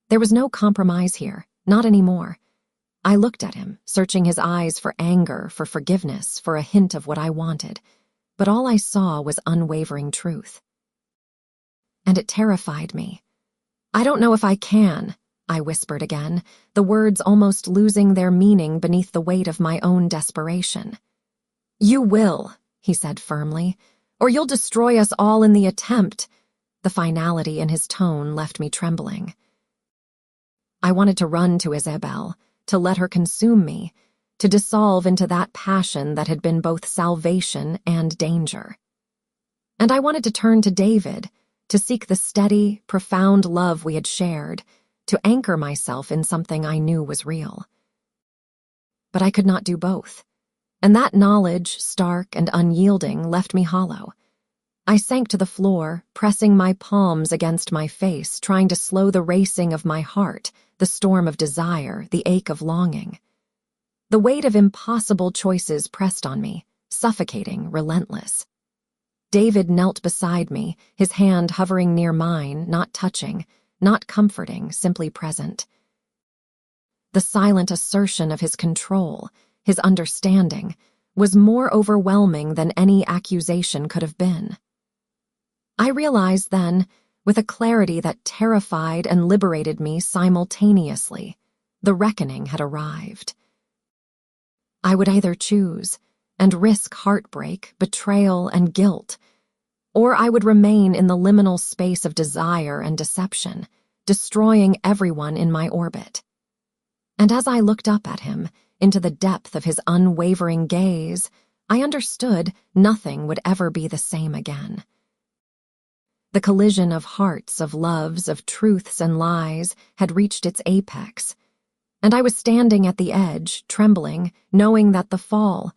There was no compromise here, not anymore. I looked at him, searching his eyes for anger, for forgiveness, for a hint of what I wanted. But all I saw was unwavering truth. And it terrified me. "I don't know if I can," I whispered again, the words almost losing their meaning beneath the weight of my own desperation. "You will," he said firmly, "or you'll destroy us all in the attempt." The finality in his tone left me trembling. I wanted to run to Isabel, to let her consume me, to dissolve into that passion that had been both salvation and danger. And I wanted to turn to David, to seek the steady, profound love we had shared, to anchor myself in something I knew was real. But I could not do both, and that knowledge, stark and unyielding, left me hollow. I sank to the floor, pressing my palms against my face, trying to slow the racing of my heart, the storm of desire, the ache of longing. The weight of impossible choices pressed on me, suffocating, relentless. David knelt beside me, his hand hovering near mine, not touching, not comforting, simply present. The silent assertion of his control, his understanding, was more overwhelming than any accusation could have been. I realized then, with a clarity that terrified and liberated me simultaneously, the reckoning had arrived. I would either choose and risk heartbreak, betrayal, and guilt, or I would remain in the liminal space of desire and deception, destroying everyone in my orbit. And as I looked up at him, into the depth of his unwavering gaze, I understood nothing would ever be the same again. The collision of hearts, of loves, of truths and lies had reached its apex, and I was standing at the edge, trembling, knowing that the fall,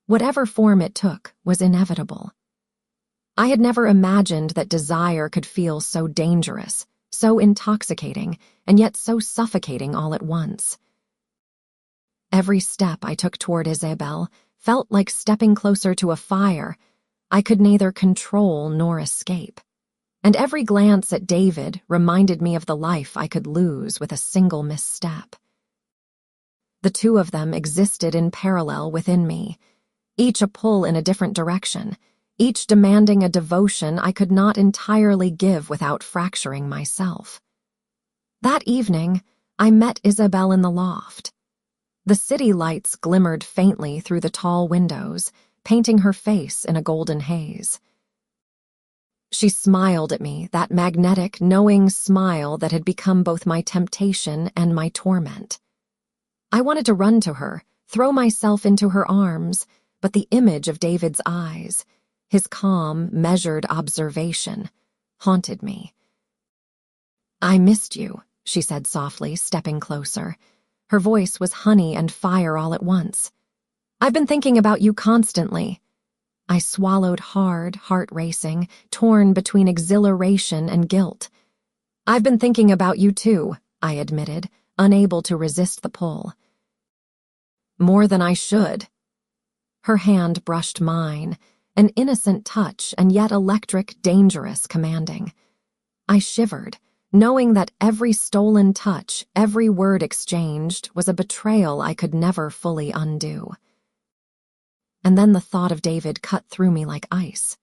whatever form it took, was inevitable. I had never imagined that desire could feel so dangerous, so intoxicating, and yet so suffocating all at once. Every step I took toward Isabel felt like stepping closer to a fire I could neither control nor escape. And every glance at David reminded me of the life I could lose with a single misstep. The two of them existed in parallel within me, each a pull in a different direction, each demanding a devotion I could not entirely give without fracturing myself. That evening, I met Isabel in the loft. The city lights glimmered faintly through the tall windows, painting her face in a golden haze. She smiled at me, that magnetic, knowing smile that had become both my temptation and my torment. I wanted to run to her, throw myself into her arms, but the image of David's eyes, his calm, measured observation, haunted me. "I missed you," she said softly, stepping closer. Her voice was honey and fire all at once. "I've been thinking about you constantly." I swallowed hard, heart racing, torn between exhilaration and guilt. "I've been thinking about you too," I admitted, unable to resist the pull. "More than I should." Her hand brushed mine, an innocent touch and yet electric, dangerous, commanding. I shivered, knowing that every stolen touch, every word exchanged, was a betrayal I could never fully undo. And then the thought of David cut through me like ice.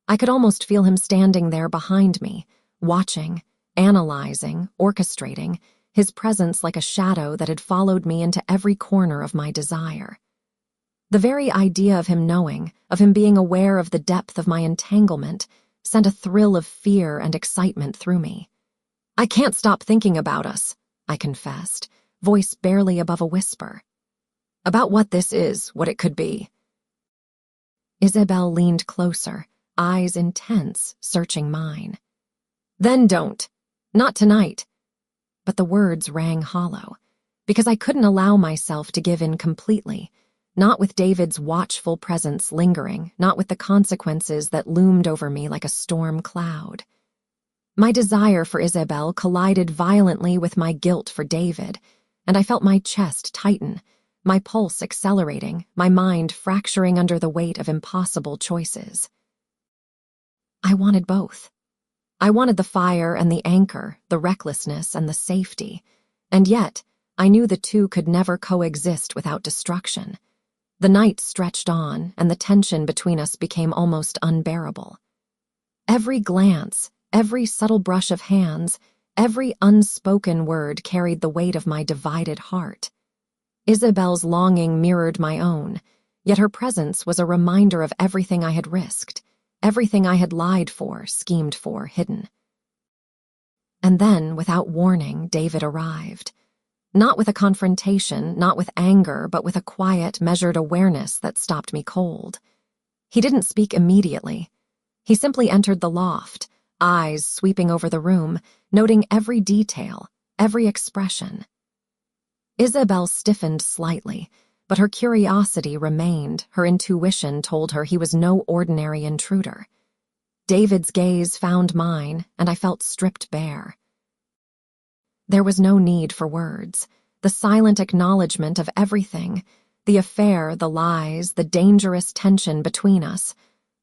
I could almost feel him standing there behind me, watching, analyzing, orchestrating, his presence like a shadow that had followed me into every corner of my desire. The very idea of him knowing, of him being aware of the depth of my entanglement, sent a thrill of fear and excitement through me. "I can't stop thinking about us," I confessed, voice barely above a whisper. "About what this is, what it could be." Isabel leaned closer, eyes intense, searching mine. "Then don't. Not tonight." But the words rang hollow, because I couldn't allow myself to give in completely, not with David's watchful presence lingering, not with the consequences that loomed over me like a storm cloud. My desire for Isabel collided violently with my guilt for David, and I felt my chest tighten, my pulse accelerating, my mind fracturing under the weight of impossible choices. I wanted both. I wanted the fire and the anchor, the recklessness and the safety, and yet I knew the two could never coexist without destruction. The night stretched on, and the tension between us became almost unbearable. Every glance, every subtle brush of hands, every unspoken word carried the weight of my divided heart. Isabel's longing mirrored my own, yet her presence was a reminder of everything I had risked, everything I had lied for, schemed for, hidden. And then, without warning, David arrived. Not with a confrontation, not with anger, but with a quiet, measured awareness that stopped me cold. He didn't speak immediately. He simply entered the loft, eyes sweeping over the room, noting every detail, every expression. Isabel stiffened slightly, but her curiosity remained. Her intuition told her he was no ordinary intruder. David's gaze found mine, and I felt stripped bare. There was no need for words. The silent acknowledgement of everything, the affair, the lies, the dangerous tension between us,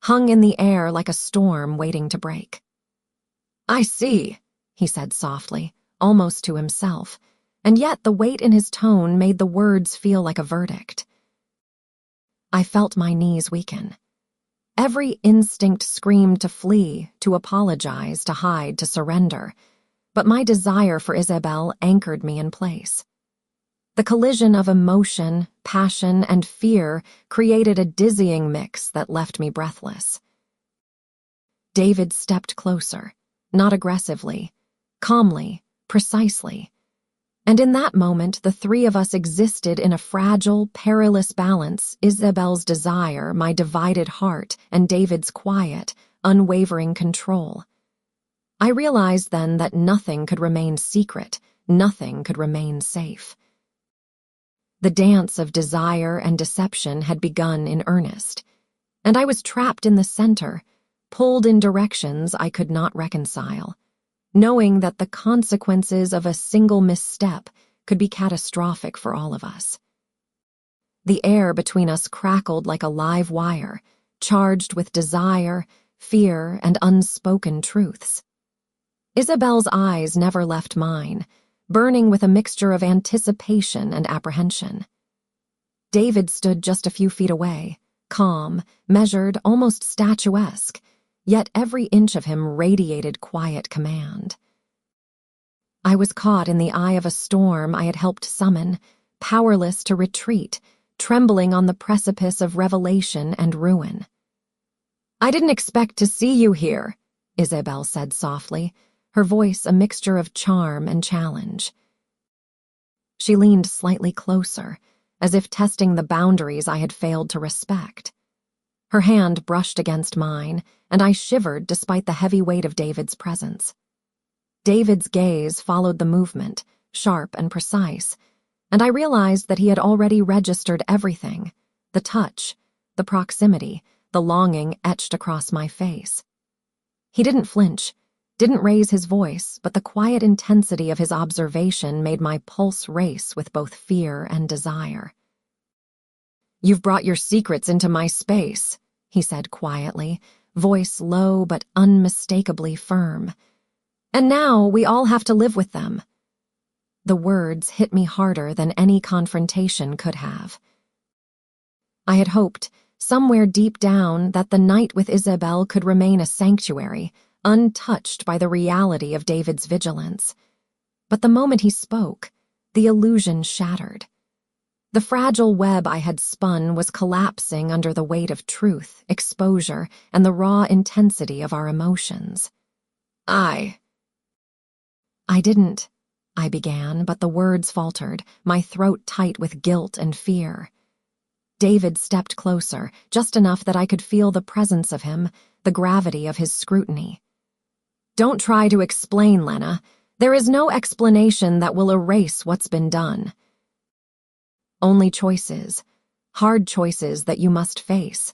hung in the air like a storm waiting to break. "I see," he said softly, almost to himself, and yet the weight in his tone made the words feel like a verdict. I felt my knees weaken. Every instinct screamed to flee, to apologize, to hide, to surrender, but my desire for Isabel anchored me in place. The collision of emotion, passion, and fear created a dizzying mix that left me breathless. David stepped closer, not aggressively, calmly, precisely. And in that moment, the three of us existed in a fragile, perilous balance: Isabel's desire, my divided heart, and David's quiet, unwavering control. I realized then that nothing could remain secret, nothing could remain safe. The dance of desire and deception had begun in earnest, and I was trapped in the center, pulled in directions I could not reconcile, knowing that the consequences of a single misstep could be catastrophic for all of us. The air between us crackled like a live wire, charged with desire, fear, and unspoken truths. Isabel's eyes never left mine, burning with a mixture of anticipation and apprehension. David stood just a few feet away, calm, measured, almost statuesque, yet every inch of him radiated quiet command. I was caught in the eye of a storm I had helped summon, powerless to retreat, trembling on the precipice of revelation and ruin. "I didn't expect to see you here," Isabel said softly, her voice a mixture of charm and challenge. She leaned slightly closer, as if testing the boundaries I had failed to respect. Her hand brushed against mine, and I shivered despite the heavy weight of David's presence. David's gaze followed the movement, sharp and precise, and I realized that he had already registered everything: the touch, the proximity, the longing etched across my face. He didn't flinch, didn't raise his voice, but the quiet intensity of his observation made my pulse race with both fear and desire. "You've brought your secrets into my space," he said quietly, voice low but unmistakably firm. "And now we all have to live with them." The words hit me harder than any confrontation could have. I had hoped, somewhere deep down, that the night with Isabel could remain a sanctuary, untouched by the reality of David's vigilance. But the moment he spoke, the illusion shattered. The fragile web I had spun was collapsing under the weight of truth, exposure, and the raw intensity of our emotions. I didn't, I began, but the words faltered, my throat tight with guilt and fear. David stepped closer, just enough that I could feel the presence of him, the gravity of his scrutiny. "Don't try to explain, Lena. There is no explanation that will erase what's been done. Only choices, hard choices that you must face."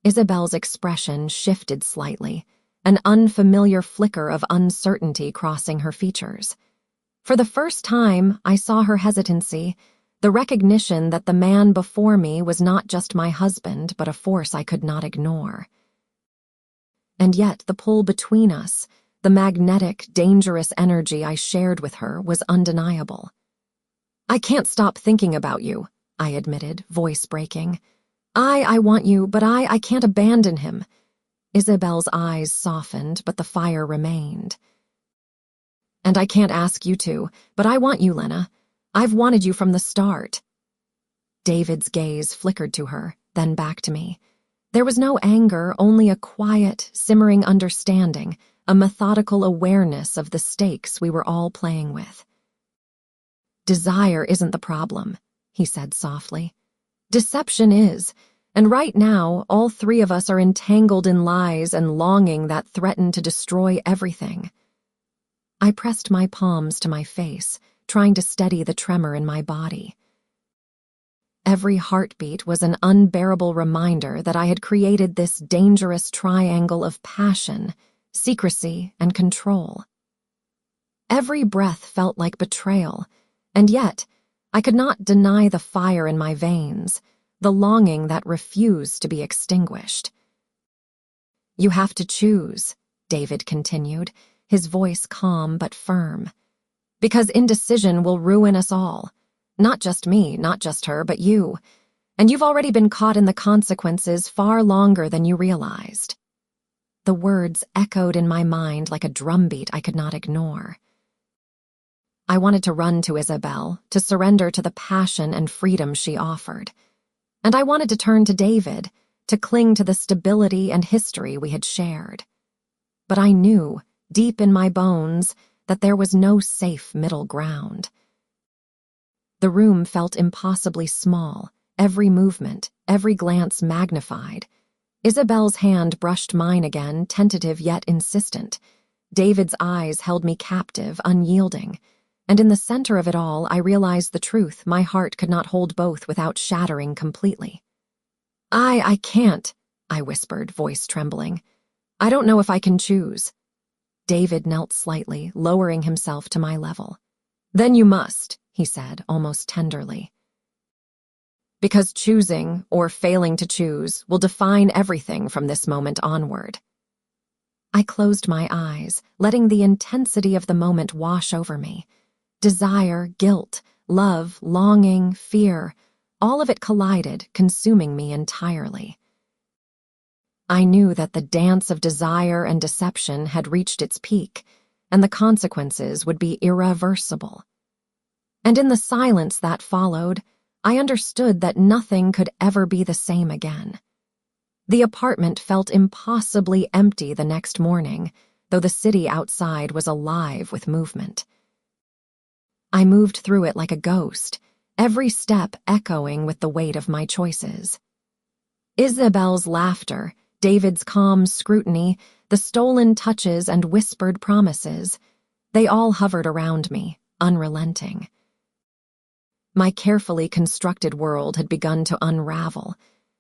Isabel's expression shifted slightly, an unfamiliar flicker of uncertainty crossing her features. For the first time, I saw her hesitancy, the recognition that the man before me was not just my husband, but a force I could not ignore. And yet the pull between us, the magnetic, dangerous energy I shared with her, was undeniable. "I can't stop thinking about you," I admitted, voice breaking. I want you, but I can't abandon him." Isabel's eyes softened, but the fire remained. "And I can't ask you to, but I want you, Lena. I've wanted you from the start." David's gaze flickered to her, then back to me. There was no anger, only a quiet, simmering understanding, a methodical awareness of the stakes we were all playing with. "Desire isn't the problem," he said softly. "Deception is, and right now all three of us are entangled in lies and longing that threaten to destroy everything." I pressed my palms to my face, trying to steady the tremor in my body. Every heartbeat was an unbearable reminder that I had created this dangerous triangle of passion, secrecy, and control. Every breath felt like betrayal, and yet I could not deny the fire in my veins, the longing that refused to be extinguished. "You have to choose," David continued, his voice calm but firm. "Because indecision will ruin us all. Not just me, not just her, but you. And you've already been caught in the consequences far longer than you realized." The words echoed in my mind like a drumbeat I could not ignore. I wanted to run to Isabel, to surrender to the passion and freedom she offered. And I wanted to turn to David, to cling to the stability and history we had shared. But I knew, deep in my bones, that there was no safe middle ground. The room felt impossibly small, every movement, every glance magnified. Isabel's hand brushed mine again, tentative yet insistent. David's eyes held me captive, unyielding. And in the center of it all, I realized the truth: my heart could not hold both without shattering completely. I can't," I whispered, voice trembling. "I don't know if I can choose." David knelt slightly, lowering himself to my level. "Then you must," he said, almost tenderly. "Because choosing, or failing to choose, will define everything from this moment onward." I closed my eyes, letting the intensity of the moment wash over me. Desire, guilt, love, longing, fear, all of it collided, consuming me entirely. I knew that the dance of desire and deception had reached its peak, and the consequences would be irreversible. And in the silence that followed, I understood that nothing could ever be the same again. The apartment felt impossibly empty the next morning, though the city outside was alive with movement. I moved through it like a ghost, every step echoing with the weight of my choices. Isabel's laughter, David's calm scrutiny, the stolen touches and whispered promises, they all hovered around me, unrelenting. My carefully constructed world had begun to unravel,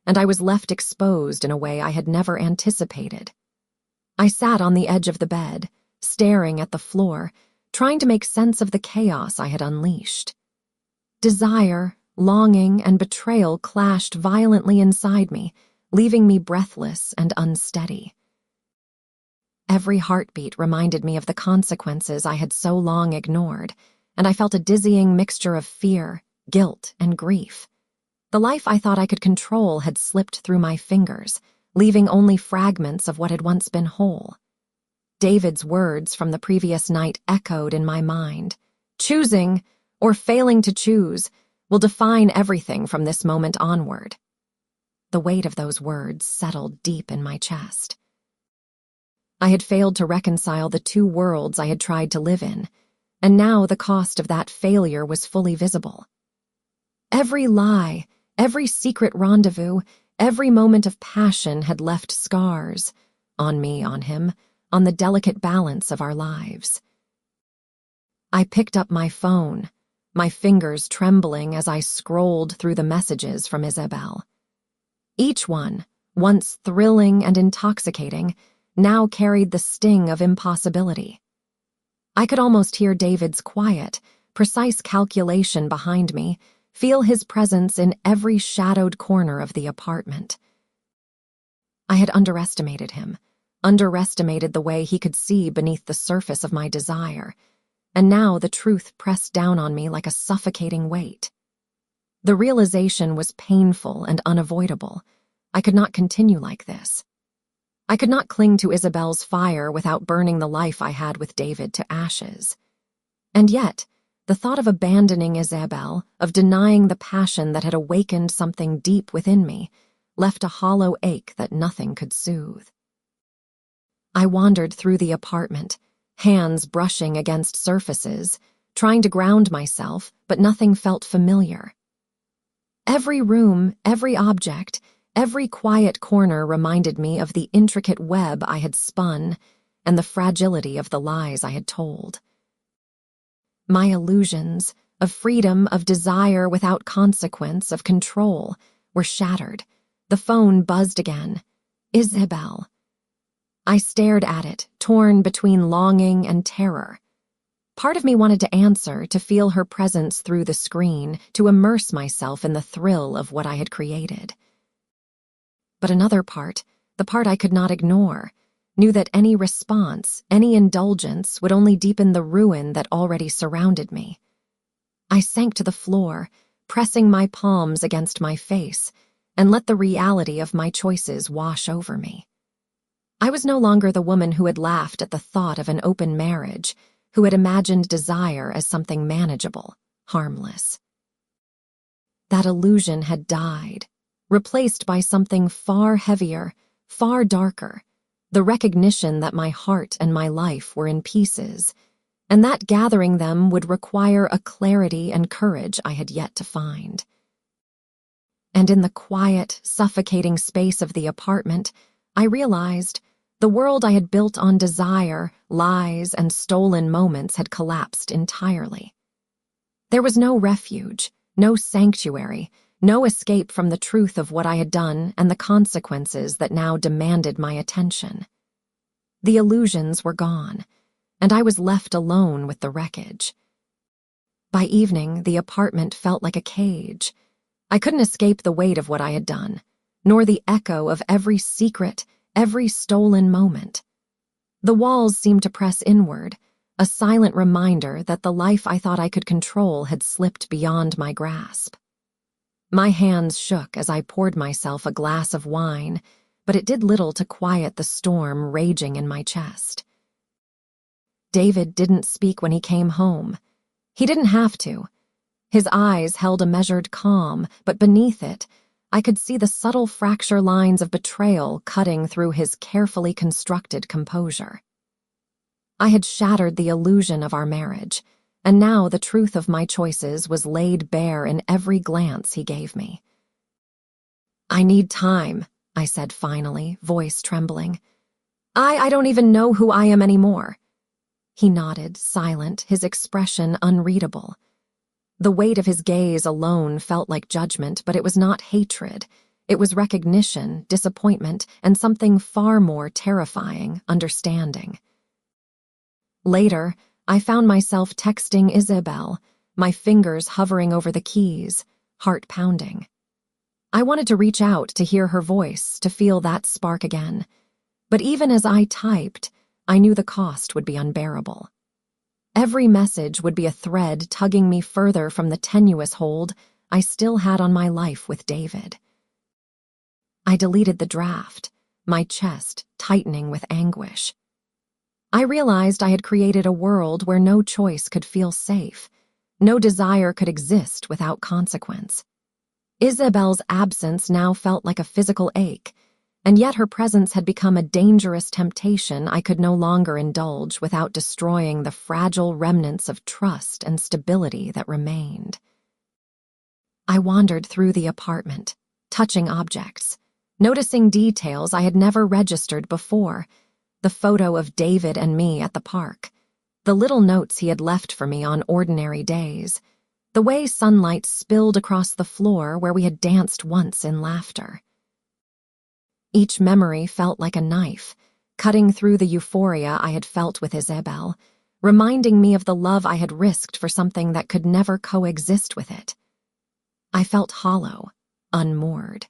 and I was left exposed in a way I had never anticipated. I sat on the edge of the bed, staring at the floor, trying to make sense of the chaos I had unleashed. Desire, longing, and betrayal clashed violently inside me, leaving me breathless and unsteady. Every heartbeat reminded me of the consequences I had so long ignored, and I felt a dizzying mixture of fear, guilt, and grief. The life I thought I could control had slipped through my fingers, leaving only fragments of what had once been whole. David's words from the previous night echoed in my mind. Choosing, or failing to choose, will define everything from this moment onward. The weight of those words settled deep in my chest. I had failed to reconcile the two worlds I had tried to live in, and now the cost of that failure was fully visible. Every lie, every secret rendezvous, every moment of passion had left scars, on me, on him, on the delicate balance of our lives. I picked up my phone, my fingers trembling as I scrolled through the messages from Isabel. Each one, once thrilling and intoxicating, now carried the sting of impossibility. I could almost hear David's quiet, precise calculation behind me, feel his presence in every shadowed corner of the apartment. I had underestimated him, underestimated the way he could see beneath the surface of my desire, and now the truth pressed down on me like a suffocating weight. The realization was painful and unavoidable. I could not continue like this. I could not cling to Isabel's fire without burning the life I had with David to ashes. And yet, the thought of abandoning Isabel, of denying the passion that had awakened something deep within me, left a hollow ache that nothing could soothe. I wandered through the apartment, hands brushing against surfaces, trying to ground myself, but nothing felt familiar. Every room, every object, every quiet corner reminded me of the intricate web I had spun and the fragility of the lies I had told. My illusions of freedom, of desire without consequence, of control, were shattered. The phone buzzed again. Isabel. I stared at it, torn between longing and terror. Part of me wanted to answer, to feel her presence through the screen, to immerse myself in the thrill of what I had created. But another part, the part I could not ignore, knew that any response, any indulgence would only deepen the ruin that already surrounded me. I sank to the floor, pressing my palms against my face, and let the reality of my choices wash over me. I was no longer the woman who had laughed at the thought of an open marriage, who had imagined desire as something manageable, harmless. That illusion had died, replaced by something far heavier, far darker, the recognition that my heart and my life were in pieces, and that gathering them would require a clarity and courage I had yet to find. And in the quiet, suffocating space of the apartment, I realized the world I had built on desire, lies, and stolen moments had collapsed entirely. There was no refuge, no sanctuary, no escape from the truth of what I had done and the consequences that now demanded my attention. The illusions were gone, and I was left alone with the wreckage. By evening, the apartment felt like a cage. I couldn't escape the weight of what I had done, nor the echo of every secret, every stolen moment. The walls seemed to press inward, a silent reminder that the life I thought I could control had slipped beyond my grasp. My hands shook as I poured myself a glass of wine, but it did little to quiet the storm raging in my chest. David didn't speak when he came home. He didn't have to. His eyes held a measured calm, but beneath it, I could see the subtle fracture lines of betrayal cutting through his carefully constructed composure. I had shattered the illusion of our marriage, and now the truth of my choices was laid bare in every glance he gave me. "I need time," I said finally, voice trembling. I don't even know who I am anymore." He nodded, silent, his expression unreadable. The weight of his gaze alone felt like judgment, but it was not hatred. It was recognition, disappointment, and something far more terrifying, understanding. Later, I found myself texting Isabel, my fingers hovering over the keys, heart pounding. I wanted to reach out to hear her voice, to feel that spark again. But even as I typed, I knew the cost would be unbearable. Every message would be a thread tugging me further from the tenuous hold I still had on my life with David. I deleted the draft, my chest tightening with anguish. I realized I had created a world where no choice could feel safe, no desire could exist without consequence. Isabel's absence now felt like a physical ache, and yet her presence had become a dangerous temptation I could no longer indulge without destroying the fragile remnants of trust and stability that remained. I wandered through the apartment, touching objects, noticing details I had never registered before: the photo of David and me at the park, the little notes he had left for me on ordinary days, the way sunlight spilled across the floor where we had danced once in laughter. Each memory felt like a knife, cutting through the euphoria I had felt with Isabel, reminding me of the love I had risked for something that could never coexist with it. I felt hollow, unmoored.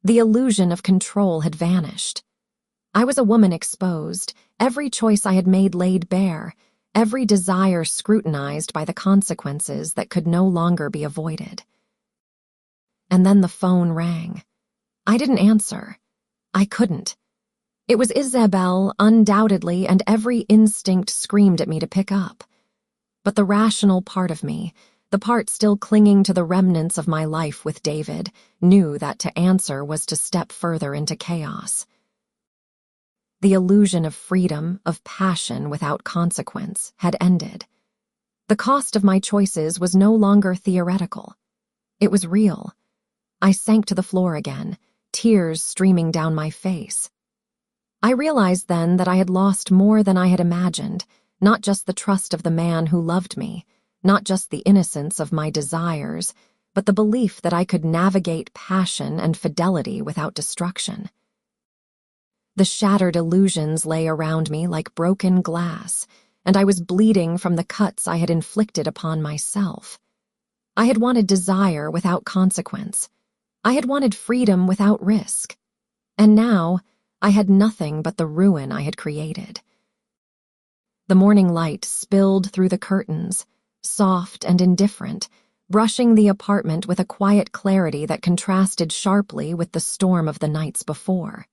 The illusion of control had vanished. I was a woman exposed, every choice I had made laid bare, every desire scrutinized by the consequences that could no longer be avoided. And then the phone rang. I didn't answer. I couldn't. It was Isabel, undoubtedly, and every instinct screamed at me to pick up. But the rational part of me, the part still clinging to the remnants of my life with David, knew that to answer was to step further into chaos. The illusion of freedom, of passion without consequence, had ended. The cost of my choices was no longer theoretical. It was real. I sank to the floor again, tears streaming down my face. I realized then that I had lost more than I had imagined, not just the trust of the man who loved me, not just the innocence of my desires, but the belief that I could navigate passion and fidelity without destruction. The shattered illusions lay around me like broken glass, and I was bleeding from the cuts I had inflicted upon myself. I had wanted desire without consequence. I had wanted freedom without risk. And now, I had nothing but the ruin I had created. The morning light spilled through the curtains, soft and indifferent, brushing the apartment with a quiet clarity that contrasted sharply with the storm of the nights before.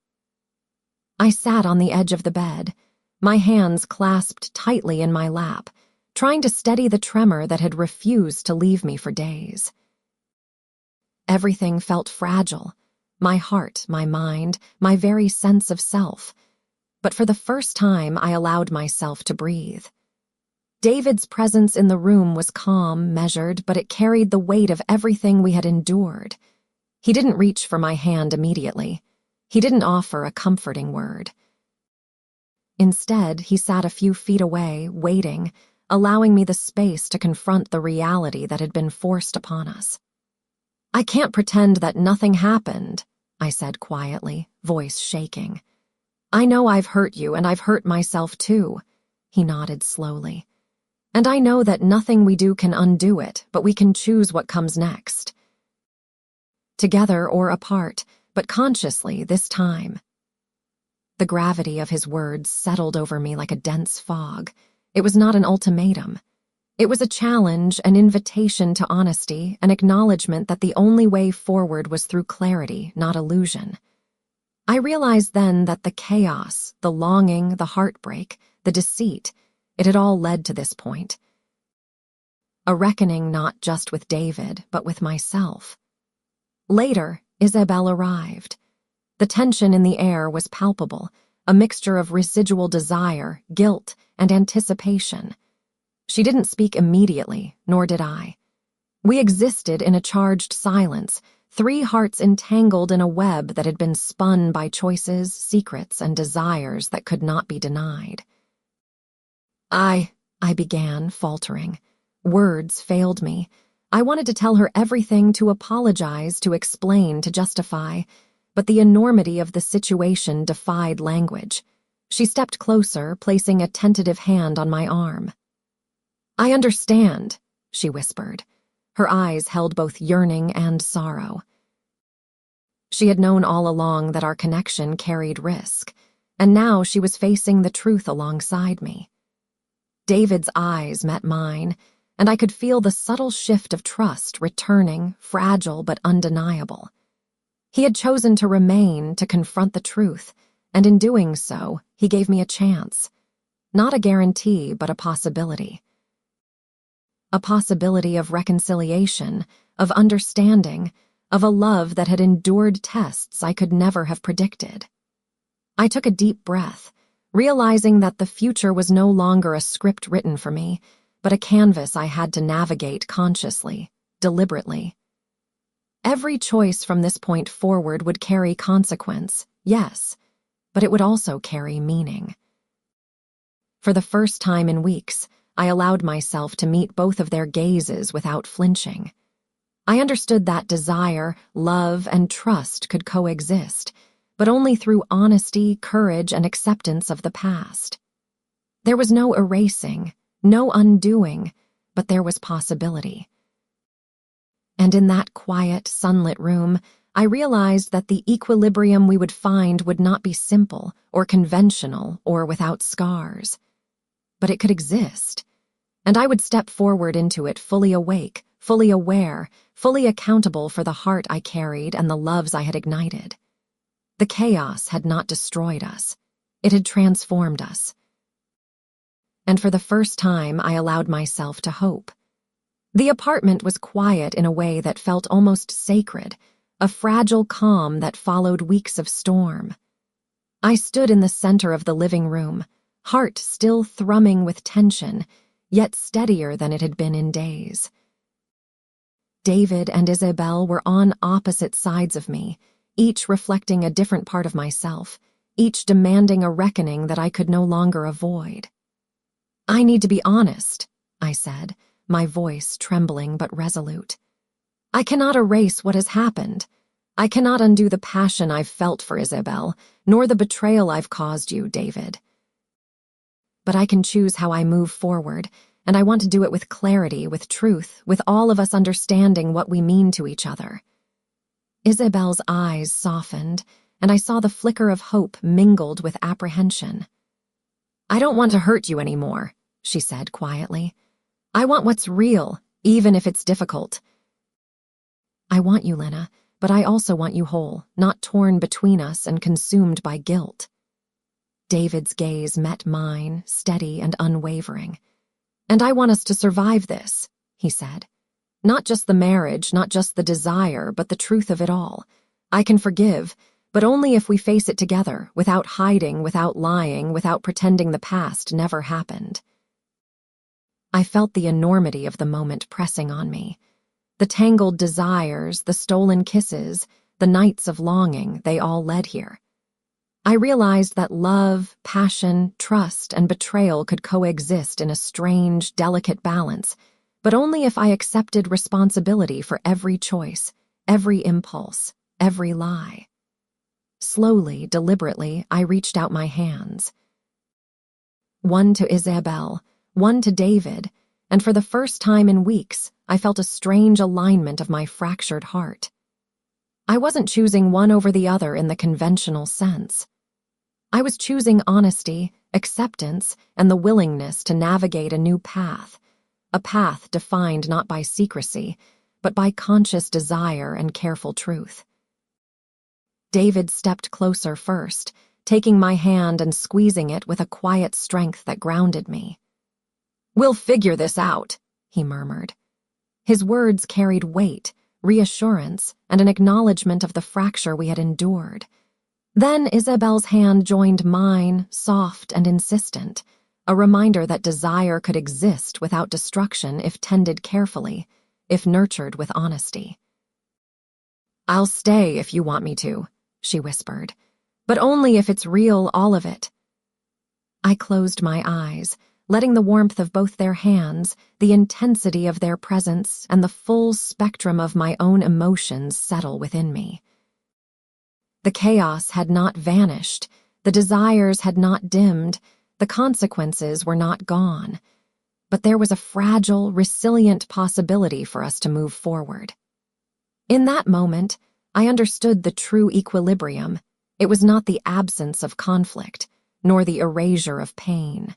I sat on the edge of the bed, my hands clasped tightly in my lap, trying to steady the tremor that had refused to leave me for days. Everything felt fragile, my heart, my mind, my very sense of self. But for the first time, I allowed myself to breathe. David's presence in the room was calm, measured, but it carried the weight of everything we had endured. He didn't reach for my hand immediately. He didn't offer a comforting word. Instead, he sat a few feet away, waiting, allowing me the space to confront the reality that had been forced upon us. "I can't pretend that nothing happened," I said quietly, voice shaking. "I know I've hurt you, and I've hurt myself too," he nodded slowly. "And I know that nothing we do can undo it, but we can choose what comes next. Together or apart, but consciously this time." The gravity of his words settled over me like a dense fog. It was not an ultimatum. It was a challenge, an invitation to honesty, an acknowledgement that the only way forward was through clarity, not illusion. I realized then that the chaos, the longing, the heartbreak, the deceit, it had all led to this point. A reckoning not just with David, but with myself. Later, Isabel arrived. The tension in the air was palpable, a mixture of residual desire, guilt, and anticipation. She didn't speak immediately, nor did I. We existed in a charged silence, three hearts entangled in a web that had been spun by choices, secrets, and desires that could not be denied. I began, faltering. Words failed me. I wanted to tell her everything, to apologize, to explain, to justify, but the enormity of the situation defied language. She stepped closer, placing a tentative hand on my arm. "I understand," she whispered. Her eyes held both yearning and sorrow. She had known all along that our connection carried risk, and now she was facing the truth alongside me. David's eyes met mine, and I could feel the subtle shift of trust returning, fragile but undeniable. He had chosen to remain, to confront the truth, and in doing so, he gave me a chance. Not a guarantee, but a possibility. A possibility of reconciliation, of understanding, of a love that had endured tests I could never have predicted. I took a deep breath, realizing that the future was no longer a script written for me, but a canvas I had to navigate consciously, deliberately. Every choice from this point forward would carry consequence, yes, but it would also carry meaning. For the first time in weeks, I allowed myself to meet both of their gazes without flinching. I understood that desire, love, and trust could coexist, but only through honesty, courage, and acceptance of the past. There was no erasing, no undoing, but there was possibility. And in that quiet, sunlit room, I realized that the equilibrium we would find would not be simple, or conventional, or without scars. But it could exist, and I would step forward into it fully awake, fully aware, fully accountable for the heart I carried and the loves I had ignited. The chaos had not destroyed us. It had transformed us. And for the first time, I allowed myself to hope. The apartment was quiet in a way that felt almost sacred, a fragile calm that followed weeks of storm. I stood in the center of the living room, heart still thrumming with tension, yet steadier than it had been in days. David and Isabel were on opposite sides of me, each reflecting a different part of myself, each demanding a reckoning that I could no longer avoid. "I need to be honest," I said, my voice trembling but resolute. "I cannot erase what has happened. I cannot undo the passion I've felt for Isabel, nor the betrayal I've caused you, David. But I can choose how I move forward, and I want to do it with clarity, with truth, with all of us understanding what we mean to each other." Isabel's eyes softened, and I saw the flicker of hope mingled with apprehension. "I don't want to hurt you anymore," she said quietly. "I want what's real, even if it's difficult." "I want you, Lena, but I also want you whole, not torn between us and consumed by guilt." David's gaze met mine, steady and unwavering. "And I want us to survive this," he said. "Not just the marriage, not just the desire, but the truth of it all. I can forgive, but only if we face it together, without hiding, without lying, without pretending the past never happened." I felt the enormity of the moment pressing on me. The tangled desires, the stolen kisses, the nights of longing, they all led here. I realized that love, passion, trust, and betrayal could coexist in a strange, delicate balance, but only if I accepted responsibility for every choice, every impulse, every lie. Slowly, deliberately, I reached out my hands. One to Isabel, one to David, and for the first time in weeks, I felt a strange alignment of my fractured heart. I wasn't choosing one over the other in the conventional sense. I was choosing honesty, acceptance, and the willingness to navigate a new path, a path defined not by secrecy, but by conscious desire and careful truth. David stepped closer first, taking my hand and squeezing it with a quiet strength that grounded me. "We'll figure this out," he murmured. His words carried weight, reassurance, and an acknowledgement of the fracture we had endured. Then Isabel's hand joined mine, soft and insistent, a reminder that desire could exist without destruction if tended carefully, if nurtured with honesty. "I'll stay if you want me to," she whispered, "but only if it's real, all of it." I closed my eyes, letting the warmth of both their hands, the intensity of their presence, and the full spectrum of my own emotions settle within me. The chaos had not vanished, the desires had not dimmed, the consequences were not gone, but there was a fragile, resilient possibility for us to move forward. In that moment, I understood the true equilibrium. It was not the absence of conflict, nor the erasure of pain.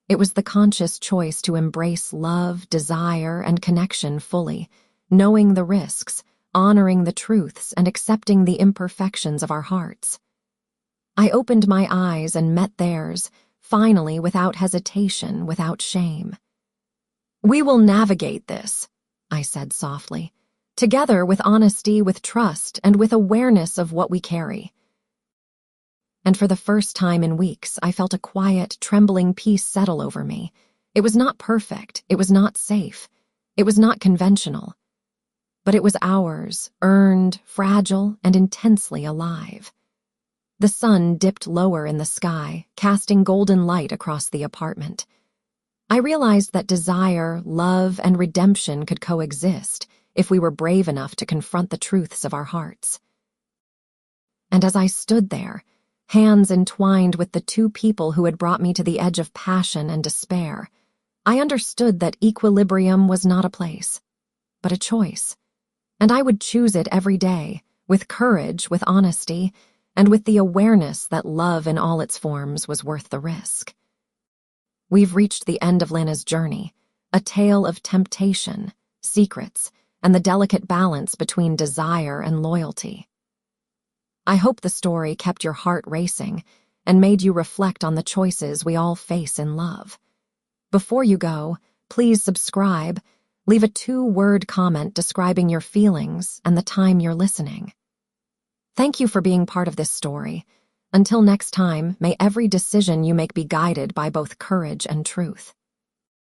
It was the conscious choice to embrace love, desire, and connection fully, knowing the risks, honoring the truths, and accepting the imperfections of our hearts. I opened my eyes and met theirs, finally, without hesitation, without shame. "We will navigate this," I said softly, "together with honesty, with trust, and with awareness of what we carry." And for the first time in weeks, I felt a quiet, trembling peace settle over me. It was not perfect, it was not safe, it was not conventional, but it was ours, earned, fragile, and intensely alive. The sun dipped lower in the sky, casting golden light across the apartment. I realized that desire, love, and redemption could coexist if we were brave enough to confront the truths of our hearts. And as I stood there, hands entwined with the two people who had brought me to the edge of passion and despair, I understood that equilibrium was not a place, but a choice. And I would choose it every day, with courage, with honesty, and with the awareness that love in all its forms was worth the risk. We've reached the end of Lana's journey, a tale of temptation, secrets, and the delicate balance between desire and loyalty. I hope the story kept your heart racing and made you reflect on the choices we all face in love. Before you go, please subscribe, leave a 2-word comment describing your feelings and the time you're listening. Thank you for being part of this story. Until next time, may every decision you make be guided by both courage and truth.